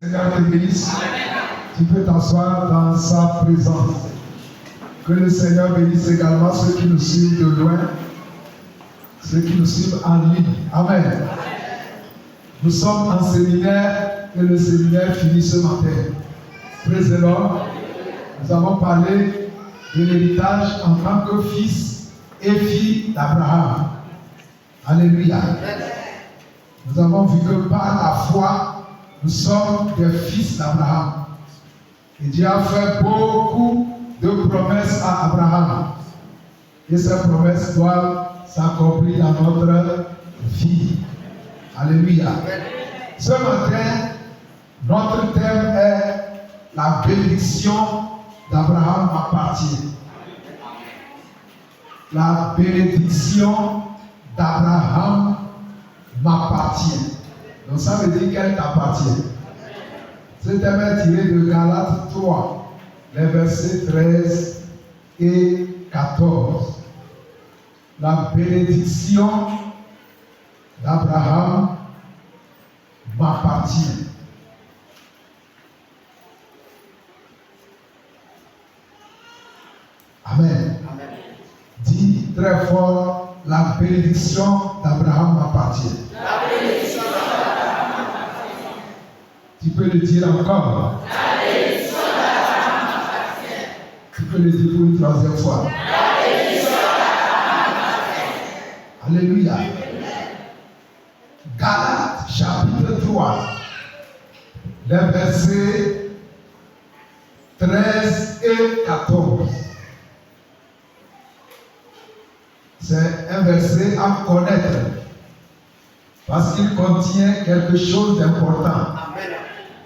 Seigneur te bénisse. Tu peux t'asseoir dans sa présence. Que le Seigneur bénisse également ceux qui nous suivent de loin, ceux qui nous suivent en ligne. Amen. Nous sommes en séminaire et le séminaire finit ce matin. Praise the Lord. Nous avons parlé de l'héritage en tant que fils et fille d'Abraham. Alléluia. Nous avons vu que par la foi, nous sommes des fils d'Abraham. Et Dieu a fait beaucoup de promesses à Abraham. Et ces promesses doivent s'accomplir dans notre vie. Alléluia. Ce matin, notre thème est la bénédiction d'Abraham m'appartient. La bénédiction d'Abraham m'appartient. Donc ça veut dire qu'elle t'appartient. Ce thème est tiré de Galates 3, les versets 13 et 14. La bénédiction d'Abraham m'appartient. Amen. Amen. Dis très fort, la bénédiction d'Abraham m'appartient. La bénédiction d'Abraham m'appartient. Tu peux le dire encore. La bénédiction d'Abraham m'appartient. Tu peux le dire pour une troisième fois. La bénédiction d'Abraham m'appartient. Alléluia. Galates chapitre 3, les versets 13 et 14. C'est un verset à connaître parce qu'il contient quelque chose d'important.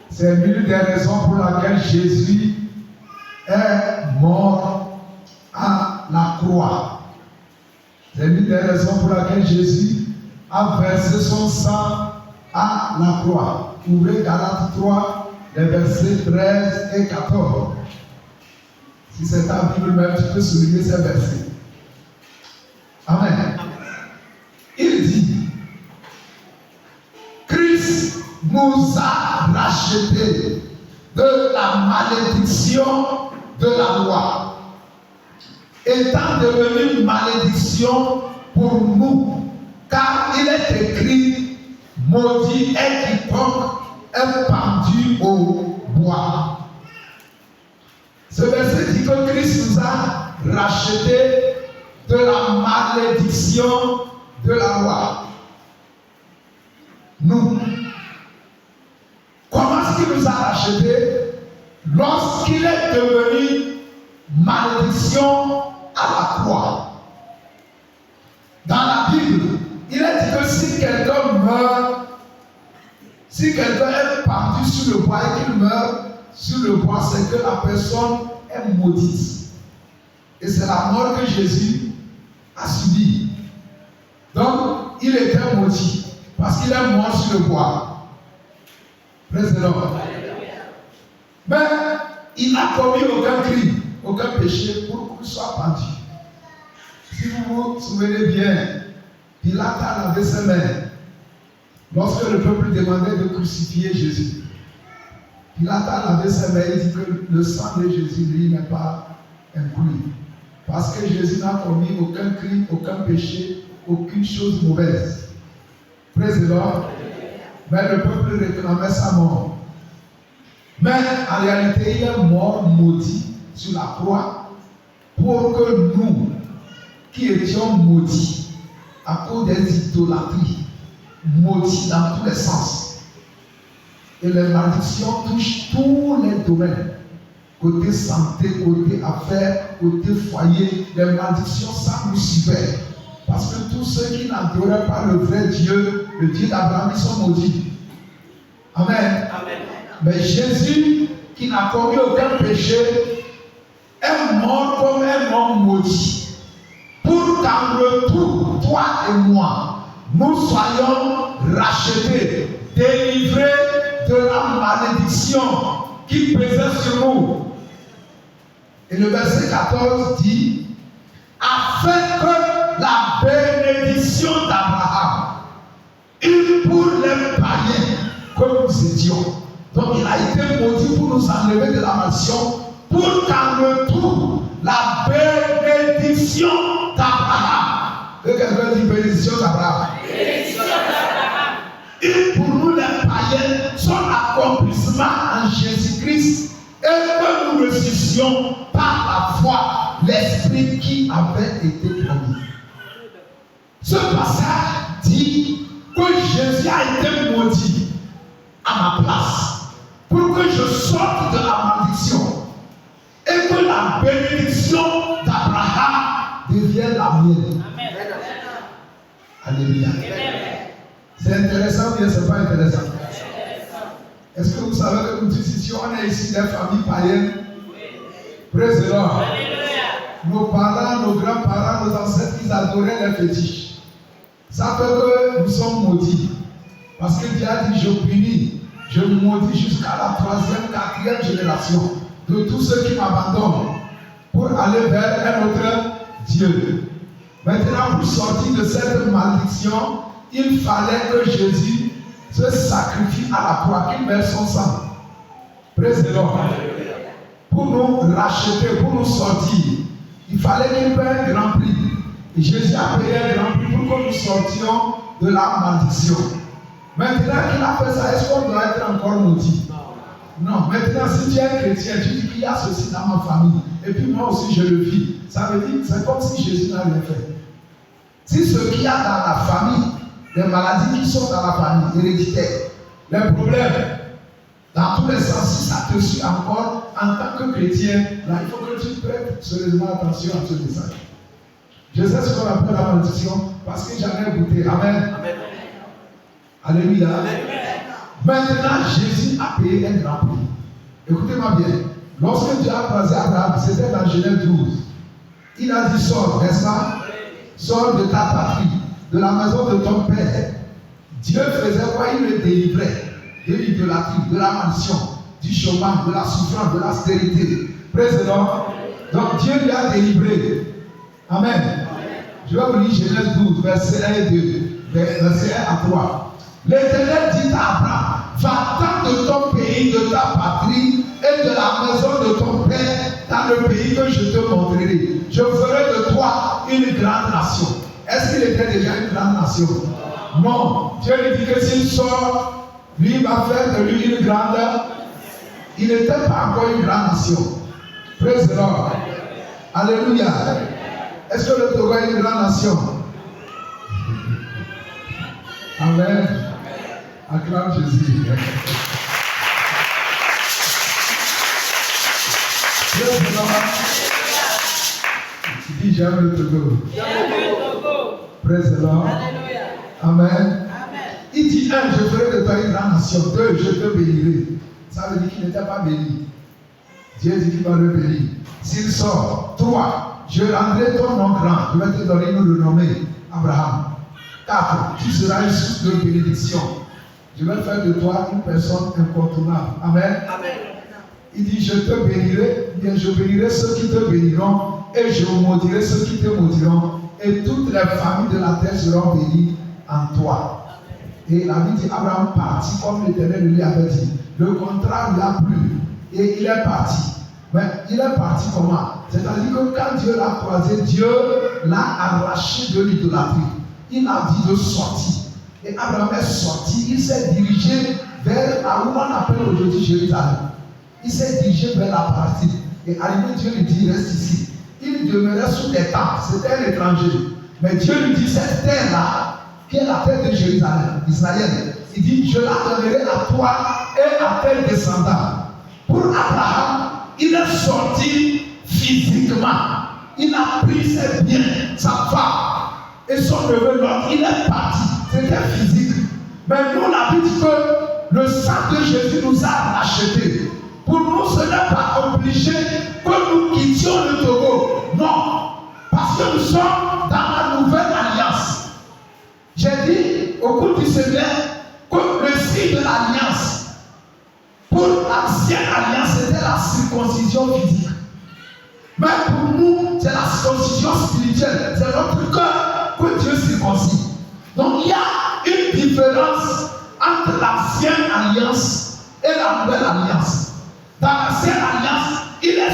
C'est l'une des raisons pour laquelle Jésus est mort à la croix. C'est l'une des raisons pour laquelle Jésus a versé son sang à la croix. Ouvrez Galates 3, les versets 13 et 14. Si c'est ta Bible même, tu peux souligner ces versets. Amen. Il dit, Christ nous a rachetés de la malédiction de la loi, étant devenu malédiction pour nous, car il est écrit, maudit est quiconque est pendu au bois. Ce verset dit que Christ nous a rachetés de la malédiction de la loi. Nous. Comment est-ce qu'il nous a rachetés? Lorsqu'il est devenu malédiction à la croix. Dans la Bible, il est dit que si quelqu'un meurt, si quelqu'un est pendu sur le bois et qu'il meurt sur le bois, c'est que la personne est maudite. Et c'est la mort que Jésus a subi. Donc, il était maudit parce qu'il est mort sur le bois. Praise the Lord. Mais il n'a commis aucun crime, aucun péché pour qu'il soit pendu. Si vous vous souvenez bien, Pilate a lavé ses mains lorsque le peuple demandait de crucifier Jésus. Pilate a lavé ses mains et dit que le sang de Jésus, lui, n'est pas inclus. Parce que Jésus n'a commis aucun crime, aucun péché, aucune chose mauvaise. Praise the Lord. Mais le peuple réclamait sa mort. Mais en réalité, il est mort maudit sur la croix pour que nous, qui étions maudits à cause des idolâtries, maudits dans tous les sens. Et les malédictions touchent tous les domaines. Côté santé, côté affaires, côté foyer, les malédictions, ça nous suivait. Parce que tous ceux qui n'adoraient pas le vrai Dieu, le Dieu d'Abraham, ils sont maudits. Amen. Amen. Mais Jésus, qui n'a commis aucun péché, est mort comme un homme maudit. Pour qu'en retour, toi et moi, nous soyons rachetés, délivrés de la malédiction qui pesait sur nous. Et le verset 14 dit, afin que la bénédiction d'Abraham, pour les païens que nous étions, donc il a nous enlever de la malédiction pour qu'en retour, la bénédiction d'Abraham. Que quelqu'un dit bénédiction d'Abraham. Bénédiction d'Abraham. Et pour nous les païens, son accomplissement en Jésus-Christ et que nous ressuscitions par la foi l'Esprit qui avait été promis. Ce passage dit que Jésus a été maudit à ma place pour que je sorte de la malédiction et que la bénédiction d'Abraham devienne la mienne. Amen. Alléluia. C'est intéressant ou bien c'est pas intéressant? Est-ce que vous savez que nous tous ici, on est ici des familles païennes? Praise the Lord. Nos parents, nos grands-parents, nos ancêtres, ils adoraient les fétiches. Ça fait que nous sommes maudits. Parce que Dieu a dit, je punis, je maudis jusqu'à la 3e, 4e génération de tous ceux qui m'abandonnent pour aller vers un autre Dieu. Maintenant, pour sortir de cette malédiction, il fallait que Jésus se sacrifie à la croix, qu'il verse son sang. Praise the Lord. Pour nous racheter, pour nous sortir, il fallait qu'il paie un grand prix. Et Jésus a payé un grand prix pour que nous sortions de la malédiction. Maintenant qu'il a fait ça, est-ce qu'on doit être encore maudit? Non. Maintenant, si tu es chrétien, tu dis qu'il y a ceci dans ma famille, et puis moi aussi je le vis. Ça veut dire que c'est comme si Jésus n'a rien fait. Si ce qu'il y a dans la famille, les maladies qui sont dans la famille, héréditaires, les problèmes, dans tous les sens, si ça te suit encore, en tant que chrétien, là, il faut que tu prêtes sérieusement attention à ce message. Je sais ce qu'on appelle la malédiction parce que j'en ai goûté. Amen. Amen. Alléluia. Amen. Maintenant, Jésus a payé un grand prix. Écoutez-moi bien. Lorsque Dieu a croisé Abraham, c'était dans Genèse 12. Il a dit, sors, n'est-ce pas? Sors de ta patrie, de la maison de ton père. Dieu faisait quoi? Il le délivrait de l'idolâtrie, de la malédiction, du chômage, de la souffrance, de la stérité. Praise the Lord. Donc Dieu lui a délivré. Amen. Je vais vous lire Genèse 12, verset 1 et 2, verset 1 à 3. L'Éternel dit à Abraham, va-t'en de ton pays, de ta patrie et de la maison de ton père dans le pays que je te montrerai. Je ferai de toi une grande nation. Est-ce qu'il était déjà une grande nation? Non. Dieu lui dit que s'il sort, lui va faire de lui une grande. Il n'était pas encore une grande nation. Praise the Lord. Alléluia. Est-ce que le Togo est une grande nation? Amen. Acclame Jésus. Praise the Lord. Tu dis j'aime le Togo. Praise the Lord. Amen. Il dit 1, je ferai de toi une grande nation. 2, je te bénirai. Ça veut dire qu'il n'était pas béni. Dieu dit qu'il va le bénir. S'il sort, 3, je rendrai ton nom grand. Je vais te donner une renommée. Abraham. 4, tu seras une source de bénédiction. Je vais faire de toi une personne incontournable. Amen. Amen. Il dit, je te bénirai, bien je bénirai ceux qui te béniront, et je maudirai ceux qui te maudiront, et toutes les familles de la terre seront bénies en toi. Et la Bible dit, Abraham partit comme l'Éternel lui avait dit. Le contrat lui a plu, et il est parti. Mais il est parti comment? C'est-à-dire que quand Dieu l'a croisé, Dieu l'a arraché de l'idolâtrie. Il a dit de sortir. Et Abraham est sorti, il s'est dirigé vers là où on appelle aujourd'hui Jérusalem. Il s'est dirigé vers la partie. Et arrivé, Dieu lui dit, reste ici. Il demeurait sous des tentes, c'était un étranger. Mais Dieu lui dit, cette terre-là, qui est la terre de Jérusalem, Israël, il dit, je la donnerai à toi et à tes descendants. Pour Abraham, il est sorti physiquement. Il a pris ses biens, sa femme et son neveu Lot. Il est parti. C'était physique. Mais nous, la Bible dit que le sang de Jésus nous a rachetés. Pour nous, ce n'est pas obligé que nous quittions le Togo. Non. Parce que nous sommes dans la nouvelle alliance. J'ai dit au cours du Seigneur que le signe de l'alliance, pour l'ancienne alliance, c'était la circoncision physique. Mais pour nous, c'est la circoncision spirituelle. C'est notre cœur que Dieu circoncise. Donc il y a une différence entre l'ancienne alliance et la nouvelle alliance. Dans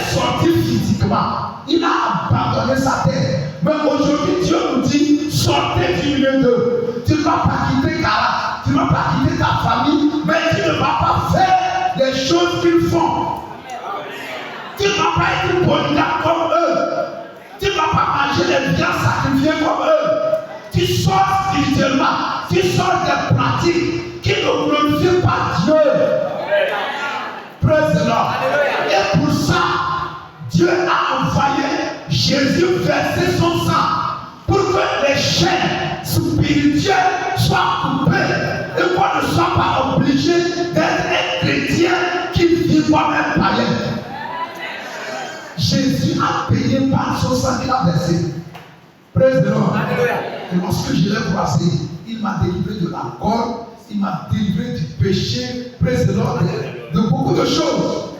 est sorti physiquement. Il a abandonné sa terre. Mais aujourd'hui, Dieu nous dit, sortez du milieu d'eux. Tu ne vas pas quitter Kara, tu ne vas pas quitter ta famille, mais tu ne vas pas faire les choses qu'ils font. Tu ne vas pas être polygame comme eux. Tu ne vas pas manger les biens sacrifiés comme eux. Tu sors spirituellement, tu sors des pratiques qui ne glorifient pas Dieu. Praise the Lord. Et pour ça, Dieu a envoyé Jésus verser son sang pour que les chaînes spirituelles soient coupées et qu'on ne soit pas obligé d'être un chrétien qui vit comme un païen. Jésus a payé par son sang qu'il a versé. Praise the Lord. Et lorsque je l'ai croisé, il m'a délivré de la corde, il m'a délivré du péché, praise the Lord, de beaucoup de choses.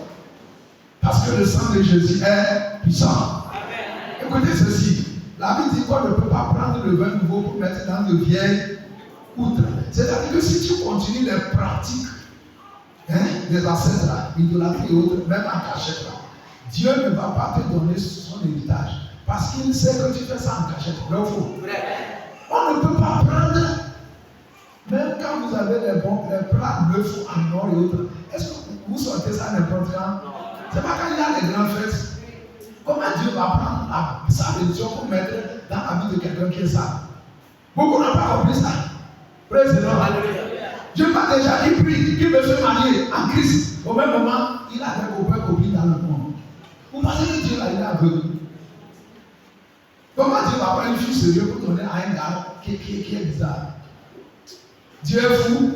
Parce que le sang de Jésus est puissant. Écoutez ceci. La Bible dit qu'on ne peut pas prendre le vin nouveau pour mettre dans de vieilles outres. C'est-à-dire que si tu continues les pratiques des ancêtres, l'idolâtrie et autres, même en cachette, Dieu ne va pas te donner son héritage. Parce qu'il sait que tu fais ça en cachette. Non, faux. On ne peut pas prendre, même quand vous avez les plats neufs en or et autres, est-ce que vous sortez ça n'importe quand? C'est pas quand il y a les grandes fêtes. Comment Dieu va prendre sa bénédiction pour mettre dans la vie de quelqu'un qui est sale? Beaucoup n'ont pas compris ça. Praise the Lord. Dieu m'a déjà dit, prie, qu'il veut se marier en Christ. Au même moment, il a des copains copines dans le monde. Vous pensez que Dieu il est aveugle? Comment Dieu va prendre une fille sérieuse pour donner à un gars qui est bizarre? Dieu est fou.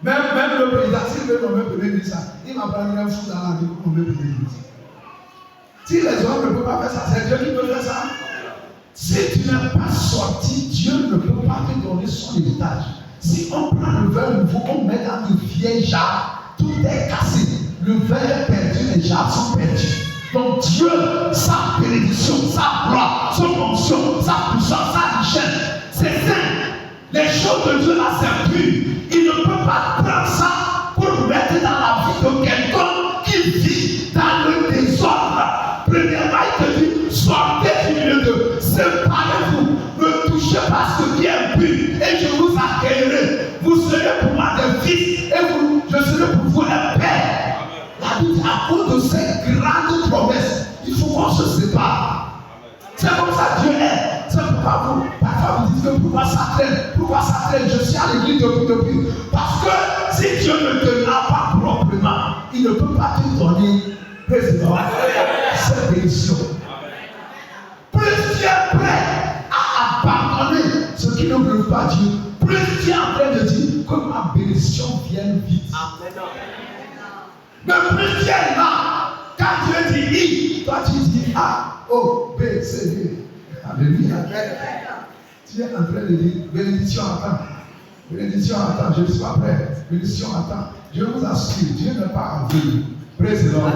Même le président, s'il veut nommer premier ministre, il va prendre un fou dans la vie pour nommer premier ministre. Si les hommes ne peuvent pas faire ça, c'est Dieu qui peut faire ça. Si tu n'es pas sorti, Dieu ne peut pas te donner son héritage. Si on prend le verre nouveau, on met dans une vieille jarre, tout est cassé. Le verre est perdu, les jarres sont perdues. Donc Dieu, sa bénédiction, sa gloire, son onction, sa puissance, sa richesse, c'est saint. Les choses de Dieu là, c'est pur. Il ne peut pas prendre ça pour mettre dans la vie de quelqu'un qui vit dans le désordre. Premièrement, il te dit, sortez du milieu d'eux, séparez-vous, ne touchez pas ce qui est impur, et je vous accueillerai. Vous serez pour moi des fils, et je serai pour vous un père. La Bible, à cause de ces grandes promesses, il faut qu'on se sépare. C'est comme ça Dieu est. C'est pourquoi vous, parfois vous dites que pourquoi ça traîne, je suis à l'église depuis. Parce que si Dieu ne te l'a pas proprement, il ne peut pas te donner président cette bénédiction. Plus tu es prêt à abandonner ce qui ne veut pas Dieu, plus tu es en train de dire que ma bénédiction vienne vite. Mais plus tu es là, quand Dieu dit I, toi tu dis A, O, B, C, D. Alléluia. Tu es en train de dire bénédiction attend. Bénédiction attend, je ne suis pas prêt. Bénédiction attend. Je vous assure, Dieu n'est pas aveugle. Praise the Lord.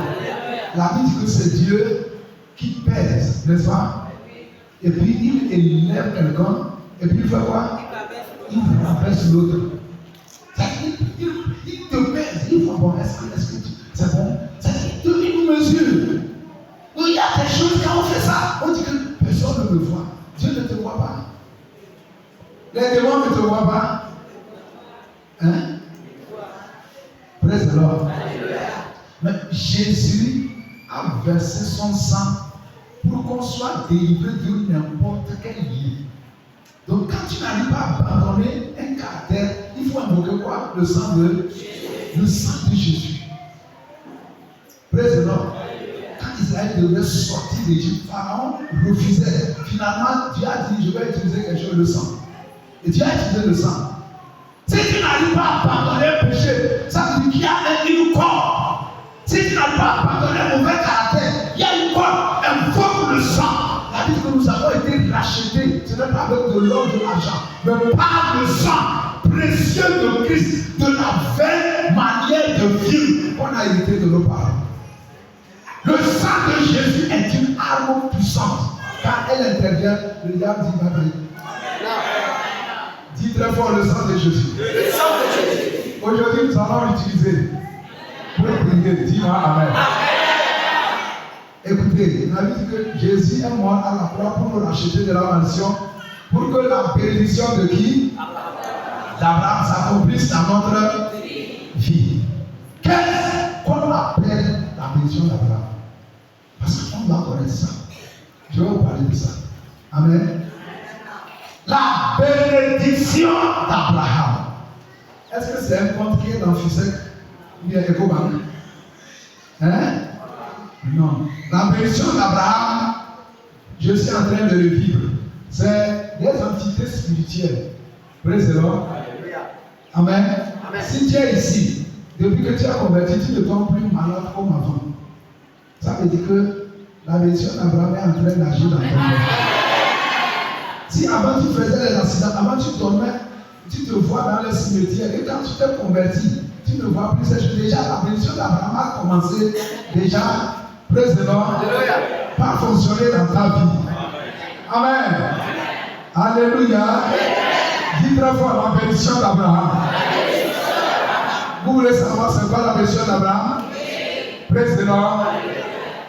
La Bible dit que c'est Dieu qui pèse, n'est-ce pas? Et puis il élève quelqu'un, et puis il fait quoi? Il rabaisse l'autre. Il te pèse, il fait bon, est-ce que c'est bon? Il nous mesure. Il y a des choses quand on fait ça, on dit que personne ne me voit. Dieu ne te voit pas. Les démons ne te voient pas. Hein? Praise the Lord. Mais Jésus a versé son sang pour qu'on soit délivré de n'importe quel lieu. Donc quand tu n'arrives pas à abandonner un caractère, il faut invoquer quoi? Le sang de Jésus. Praise the Lord. Quand Israël devait sortir d'Égypte, Pharaon refusait. Finalement, Dieu a dit, je vais utiliser quelque chose, le sang. Et Dieu a utilisé le sang. Si tu n'arrives pas à abandonner le péché, ça veut dire qu'il y a une corde. Si tu n'arrives pas à abandonner un mauvais caractère, il y a une corde. Invoque le sang. La Bible que nous avons été rachetés, ce n'est pas avec de l'or, de l'argent, mais par le sang précieux de Christ, de la vraie manière de vivre qu'on a hérité de nos parents. Le sang de Jésus est une arme puissante. Quand elle intervient, le diable dit bye bye. Dis très fort le sang de Jésus. Le sang de Jésus. Aujourd'hui, nous allons l'utiliser pour prier. Dis-moi Amen. interprété. On a dit que Jésus est mort à la croix pour nous racheter de la malédiction, pour que la bénédiction de qui? D'Abraham s'accomplisse dans notre vie. Qu'est-ce qu'on appelle la bénédiction d'Abraham? Parce qu'on doit connaître ça. Je vais vous parler de ça. Amen. La bénédiction d'Abraham. Est-ce que c'est un conte qui est dans Fusec ou bien Ecobank? Hein? Non. La bénédiction d'Abraham, je suis en train de le vivre. C'est des entités spirituelles. Praise the Lord. Amen. Amen. Si tu es ici, depuis que tu as converti, tu ne tombes plus malade comme avant. Ça veut dire que la bénédiction d'Abraham est en train d'agir dans ton corps. Si avant tu faisais les accidents, avant tu dormais, tu te vois dans le cimetière, et quand tu t'es converti, tu ne vois plus ces choses. Déjà, la bénédiction d'Abraham a commencé déjà, praise the Lord, par fonctionner dans ta vie. Amen. Alléluia. Dis très fort la bénédiction d'Abraham. Vous voulez savoir c'est quoi la bénédiction d'Abraham? Praise the Lord.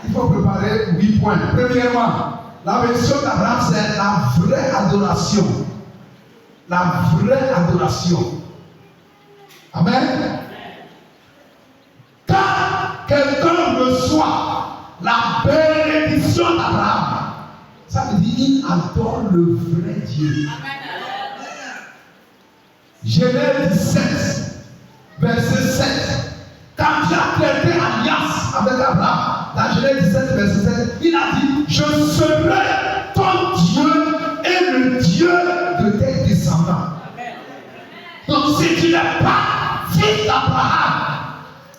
Il faut préparer 8 points. Premièrement, la bénédiction d'Abraham, c'est la vraie adoration. La vraie adoration. Amen. Quand quelqu'un reçoit la bénédiction d'Abraham, ça veut dire qu'il adore le vrai Dieu. Genèse 17, verset 7. Quand Dieu a traité alliance avec Abraham, dans Genèse 17, verset 7, il a dit: je serai ton Dieu et le Dieu de tes descendants. Donc, si tu n'es pas fils d'Abraham,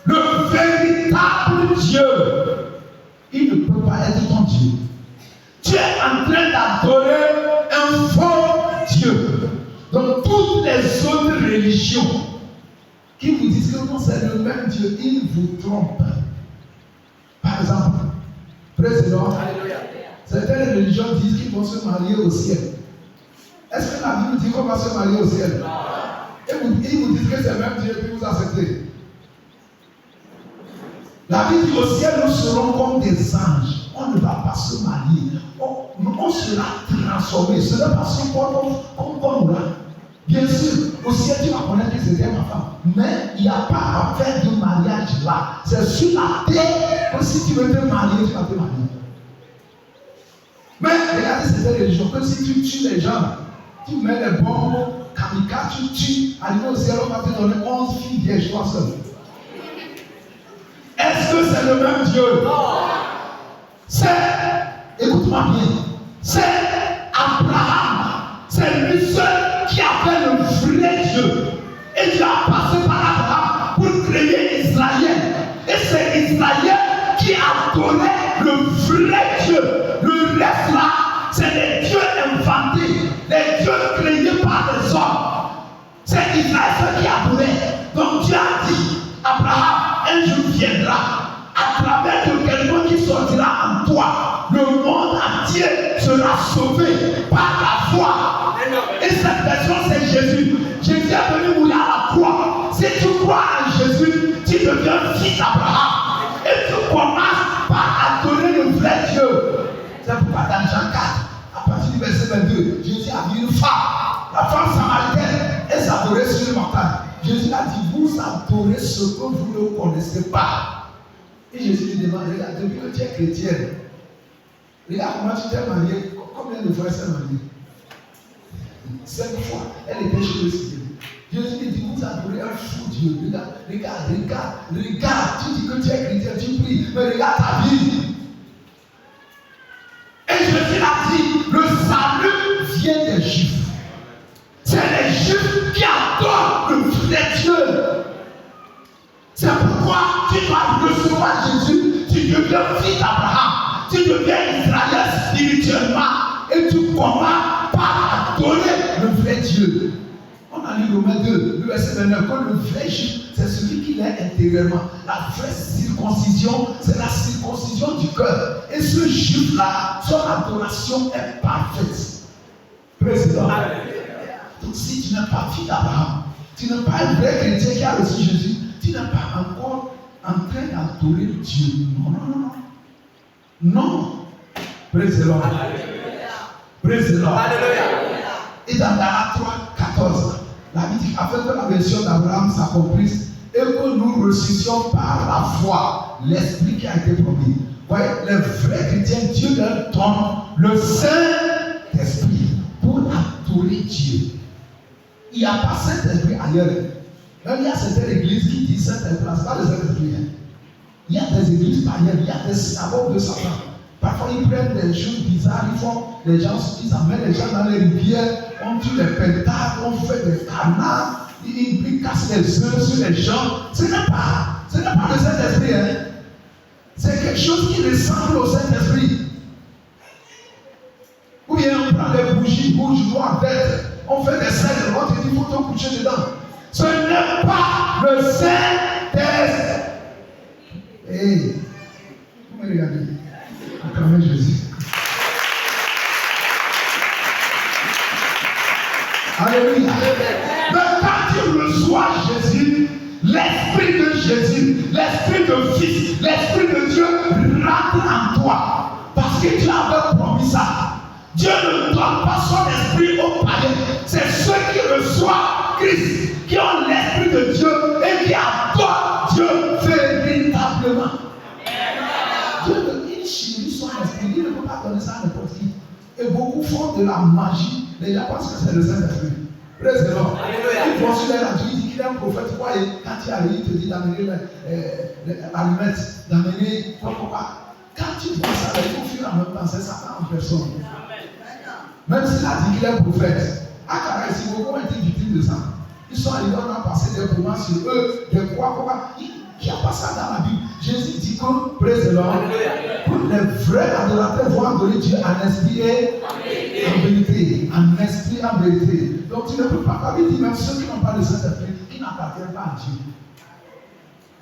le véritable Dieu, il ne peut pas être ton Dieu. Tu es en train d'adorer un faux Dieu. Donc, toutes les autres religions qui vous disent que non, c'est le même Dieu, ils vous trompent. Par exemple, président, certaines religions disent qu'ils vont se marier au ciel. Est-ce que la Bible dit qu'on va se marier au ciel? Et ils vous disent que c'est le même Dieu, puis vous acceptez. La Bible dit: au ciel, nous serons comme des anges. On ne va pas se marier. On sera transformé. Ce n'est pas ce qu'on aura. Bien sûr, au ciel, tu vas connaître que c'était ma femme. Mais il n'y a pas à faire de mariage là. C'est sur la terre que si tu veux te marier, tu vas te marier. Mais regardez cette religion, que si tu tues les gens, tu mets les bombes, kamikaze, tu tues, arrivé au ciel, on va te donner 11 filles vierges, toi seul. Est-ce que c'est le même Dieu? C'est, écoute-moi bien, c'est Abraham, c'est lui seul qui avait le vrai Dieu. Et Dieu a passé par Abraham pour créer Israël. Et c'est Israël qui a donné le vrai Dieu. Le reste là, c'est les dieux inventés, les dieux créés par les hommes. C'est Israël qui a donné. Donc Dieu a dit: Abraham, un jour viendra, à travers de quelqu'un qui sortira en toi, le monde entier sera sauvé par la foi. Et cette personne, c'est Jésus. Jésus est venu mourir à la croix. Si tu crois en Jésus, tu deviens fils d'Abraham. Et tu commences par adorer le vrai Dieu. C'est pourquoi dans Jean 4, à partir du verset 22, Jésus a vu une femme, la femme samaritaine, elle s'adorait sur le montagne. Jésus a dit: vous adorez ce que vous ne connaissez pas. Et Jésus lui demande: regarde, depuis que tu es chrétienne, regarde comment tu t'es marié. Combien de fois elle s'est mariée? 5 fois. Elle était chez le Seigneur. Jésus lui dit: vous adorez un fou Dieu. Regarde. Tu dis que tu es chrétien, tu pries, mais regarde ta vie. Et Jésus a dit: le salut vient des Juifs. C'est les Juifs qui adorent le vrai Dieu. C'est pourquoi tu dois recevoir Jésus, tu deviens fils d'Abraham, tu deviens Israël spirituellement, et tu commences par adorer le vrai Dieu. On a lu Romains 2, le verset 29, que le vrai Juif, c'est celui qui l'est intérieurement. La vraie circoncision, c'est la circoncision du cœur. Et ce Juif-là, son adoration est parfaite. Président. Donc si tu n'es pas fils d'Abraham, tu n'es pas un vrai chrétien qui a reçu Jésus, tu n'es pas encore en train d'adorer Dieu. Non. Non. Praise the Lord. Praise the Lord. Et dans Galates 3, 14, la Bible dit afin que la version d'Abraham s'accomplisse et que nous ressuscitions par la foi l'esprit qui a été promis. Voyez, les vrais chrétiens, Dieu leur donne le Saint-Esprit pour adorer Dieu. Il n'y a pas Saint-Esprit ailleurs. Même il y a certaines églises qui disent Saint-Esprit, ce n'est pas le Saint-Esprit. Il y a des églises païennes, il y a des synagogues de Satan. Parfois, ils prennent des choses bizarres, les gens amènent les gens dans les rivières, on tue les pentacles, on fait des canards, ils cassent les œufs sur les gens. Ce n'est pas le Saint-Esprit. Hein. C'est quelque chose qui ressemble au Saint-Esprit. Ou bien on prend des bougies rouges, noires, vertes, on fait des scènes, on te dit il faut te coucher dedans. Ce n'est pas le Saint-Esprit. Hey, vous me regardez. Acclamez Jésus. Alléluia. Mais quand tu reçois Jésus, l'Esprit de Jésus, l'Esprit de Fils, l'Esprit de Dieu rentre en toi. Parce que Dieu avait promis ça. Dieu ne donne pas son esprit aux païens. C'est ceux qui reçoivent Christ, qui ont l'Esprit de Dieu et qui adorent Dieu véritablement. Dieu il chérit son esprit. Il ne peut pas donner ça à n'importe qui. Et beaucoup font de la magie. Les gens pensent que c'est le Saint-Esprit. Praise the Lord. Il pense sur la Dieu, il dit qu'il est un prophète. Quoi, et quand il arrive, il te dit d'amener l'allumette, d'amener pourquoi. Quand tu vois ça, il faut fuir en même temps. C'est Satan en personne. Même s'il a dit qu'il est prophète. À Kara, ici, beaucoup ont été victimes de ça. Ils sont arrivés, on a passé des moments sur eux, des quoi. Il n'y a pas ça dans la Bible. Jésus dit que, praise the Lord, que les vrais adorateurs vont adorer Dieu en esprit et en vérité. En esprit et en vérité. Donc tu ne peux pas. La Bible dit même ceux qui n'ont pas de Saint-Esprit, qui n'appartiennent pas à Dieu.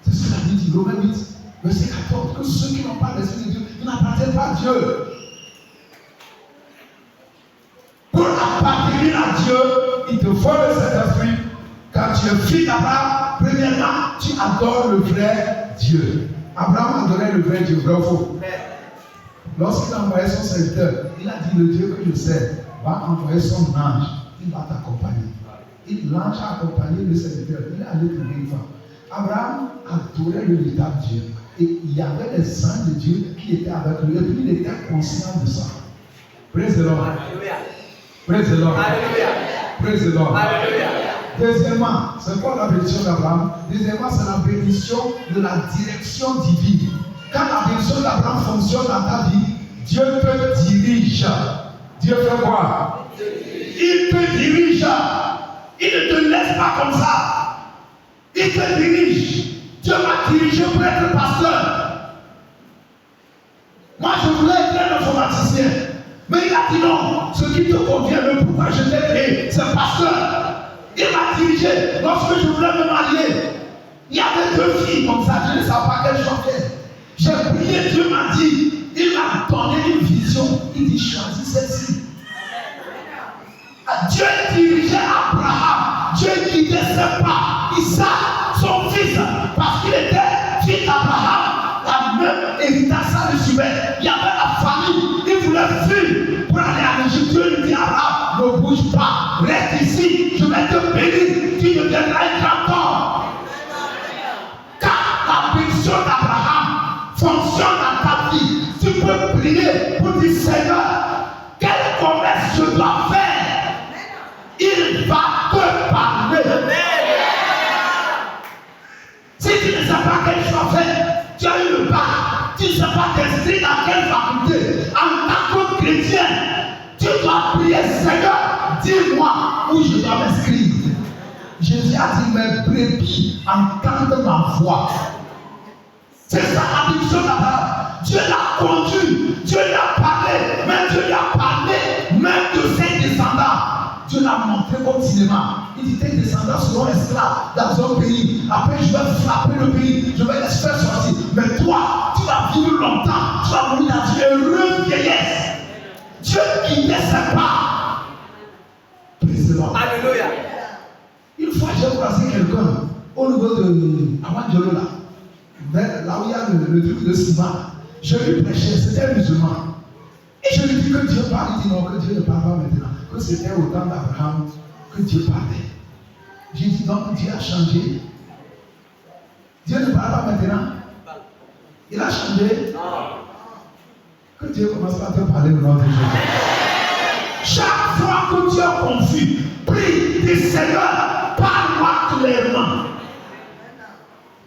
C'est ce que la Bible dit, Romains 8, verset 14, que ceux qui n'ont pas l'esprit de Dieu, ils n'appartiennent pas à Dieu. Pour appartenir à Dieu, il te faut le Saint-Esprit. Quand tu es fils d'Abraham, premièrement, tu adores le vrai Dieu. Abraham adorait le vrai Dieu, vrai ou faux? Lorsqu'il a envoyé son serviteur, il a dit, le Dieu que je sais va envoyer son ange, il va t'accompagner. L'ange a accompagné le serviteur, il est allé trouver une femme. Abraham adorait le véritable Dieu. Et il y avait des saints de Dieu qui étaient avec lui, et puis il était conscient de ça. Praise the Lord. Praise the Lord. Praise the Lord. Deuxièmement, c'est quoi la bénédiction d'Abraham? Deuxièmement, c'est la bénédiction de la direction divine. Quand la bénédiction d'Abraham fonctionne dans ta vie, Dieu te dirige. Dieu fait quoi? Il te dirige. Il ne te laisse pas comme ça. Il te dirige. Dieu m'a dirigé pour être pasteur. Moi, je voulais être un informaticien. Mais il a dit non, ce qui te convient, le pourquoi je t'ai créé, c'est pasteur. Il m'a dirigé. Lorsque je voulais me marier, il y avait 2 filles comme ça, je ne savais pas quelle chanter. J'ai prié, Dieu m'a dit, il m'a donné une vision. Il dit, choisis celle-ci. Dieu dirigeait Abraham. Dieu guidait ses pas. Isaac, son fils, parce qu'il était fils d'Abraham, la même héritage, ça le suivait. Il y avait la famille. Il voulait fuir pour aller en Égypte. Dieu lui dit, Abraham, ne bouge pas. Reste ici. Je vais te bénir. Tu deviendras un grand homme. Quand la bénédiction d'Abraham fonctionne dans ta vie, tu peux prier pour dire, Seigneur, quel commerce je dois faire? Il va te parler. Si tu ne sais pas quel choix faire, tu as eu le bac, tu ne sais pas t'inscrire dans quelle faculté. En tant que chrétien, tu dois prier, Seigneur, dis-moi où je dois m'inscrire. Jésus a dit, mes brebis entendent ma voix. C'est ça la mission d'Abraham. Dieu l'a conduit, Dieu lui a parlé, mais Dieu lui a parlé même de ses descendants. Dieu l'a montré comme cinéma. Il dit, tes descendants seront esclaves dans un pays. Après, je vais frapper le pays, je vais les faire sortir. Mais toi, tu vas vivre longtemps, tu vas mourir dans une heureuse vieillesse. Dieu guidait ses pas. Alléluia. Une fois, j'ai croisé quelqu'un au niveau de Amadjolo là où il y a le truc de ciment. Je lui prêchais, c'était un musulman. Et je lui dis que Dieu parle. Il dit non, que Dieu ne parle pas maintenant. Que c'était au temps d'Abraham que Dieu parlait. J'ai dit donc Dieu a changé. Dieu ne parle pas maintenant. Il a changé. Que Dieu commence par te parler au nom de Jésus. Chaque fois que tu es confus, prie, dis Seigneur, parle-moi clairement.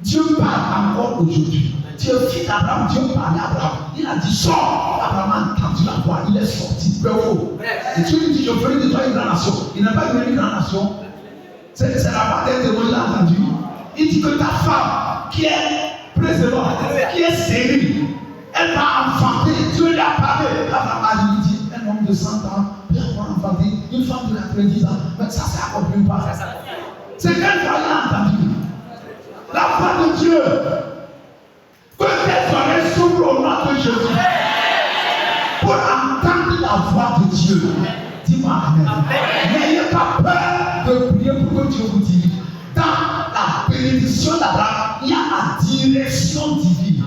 Dieu parle encore aujourd'hui. Dieu fit d'Abraham, Dieu parlait à Abraham. Il a dit sors. Abraham a entendu la voix, il est sorti. Et Dieu lui dit je ferai de toi une grande nation. Il n'a pas devenu une grande nation. C'est la voix d'un démon, il a entendu. Il dit que ta femme qui est préservée, qui est stérile, elle va enfanter. Dieu lui a parlé. Abraham a dit un homme de 100 ans peut avoir enfanté une femme de 90 ans. Mais ça, c'est accompli pas. C'est quelle voix il a entendu? La voix de Dieu. Que tes oreilles s'ouvrent au nom de Jésus pour entendre la voix de Dieu. Dis-moi Amen. N'ayez pas peur de prier pour que Dieu vous dise. Dans la bénédiction d'Abraham, il y a la direction divine.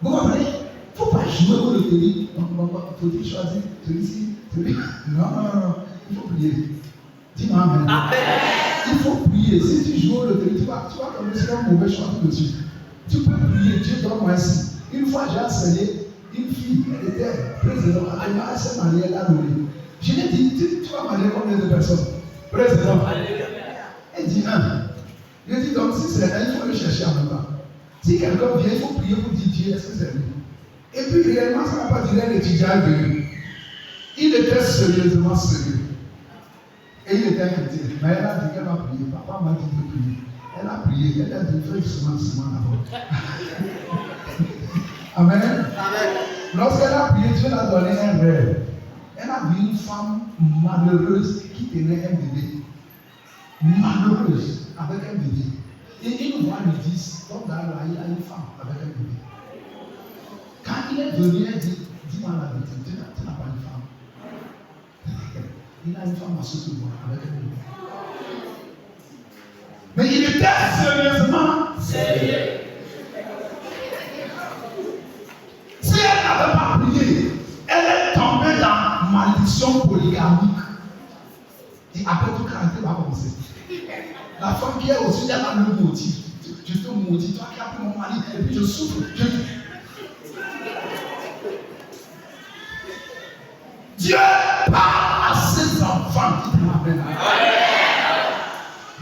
Vous comprenez? Il ne faut pas jouer au loterie. Il faut choisir celui-ci, celui-ci. Non. Il faut prier. Dis-moi Amen. Il faut prier. Si tu joues au loterie, tu vas tomber sur un mauvais choix tout de suite. Tu peux prier, Dieu donne-moi ainsi. Une fois j'ai enseigné, une fille, elle était présidente, elle s'est mariée, elle a donné. Je lui ai dit, tu vas marier combien de personnes? Président. Elle dit un. Je lui ai dit, donc si c'est un, il faut le chercher en même temps. Si quelqu'un vient, il faut prier pour dire Dieu, est-ce que c'est lui? Et puis réellement, ça n'a pas duré un étudiant venu. Il était sérieusement sérieux. Et il était chrétien. Mais elle a dit qu'elle va prier. Papa m'a dit de prier. Elle a prié, elle a dit fais doucement d'abord. Amen. Lorsqu'elle a prié, Dieu l'a donné un rêve. Elle a vu une femme malheureuse qui tenait un bébé. Malheureuse, avec un bébé. Et une voix lui dit, comme dans là, il y a une femme avec un bébé. Quand il est venu, elle dit, dis-moi la vérité, tu n'as pas une femme. Il a une femme à soutenir avec un bébé. Mais il était sérieusement sérieux. Si elle n'avait pas prié, elle est tombée dans malédiction polygamique. Et après tout caractère va commencer. La femme qui est au-dessus, elle va le maudire. Je te maudis, toi qui as pris mon mari, et puis je souffre. Dieu parle à ses enfants qui t'appellent.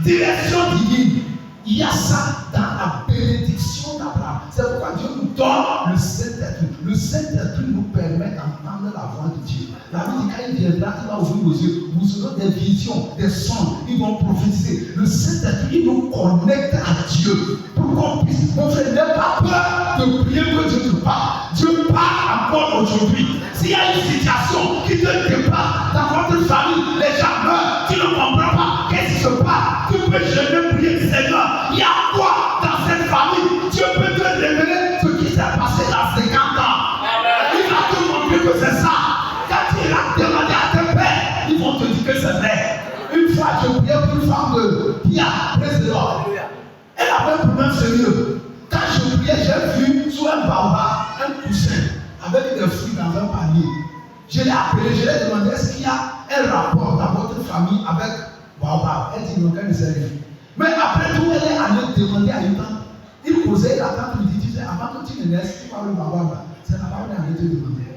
Direction divine, il y a ça dans la bénédiction d'Abraham. C'est pourquoi Dieu nous donne le Saint-Esprit. Le Saint-Esprit nous permet d'entendre la voix de Dieu. La Bible dit quand il viendra, il va ouvrir nos yeux. Vous aurez des visions, des sons, ils vont prophétiser. Le Saint-Esprit nous connecte à Dieu pour qu'on puisse. Mon frère, n'aie pas peur de prier que Dieu te parle. Dieu parle encore aujourd'hui. S'il y a une situation qui te dépasse dans votre famille, les gens meurent, tu ne comprends pas. Qu'est-ce qui se passe? Tu peux jamais prier, Seigneur. Il y a quoi dans cette famille? Dieu peut te révéler ce qui s'est passé dans 50 ans. Il va te montrer que c'est ça. Quand tu iras demander à tes pères, ils vont te dire que c'est vrai. Une fois, je priais pour une femme de Pia, président. Elle avait un problème sérieux. Quand je priais, j'ai vu sous un baobab un coussin avec des fruits dans un panier. Je l'ai appelé, je lui ai demandé est-ce qu'il y a un rapport dans votre famille avec baobab. Elle dit non, qu'elle ne sait rien. Mais après tout, elle est allée demander à une tante. Il posait la tante lui dit, tu sais, avant que tu ne naisses, tu parles de baobab. C'est la parole qu'elle allait te demander.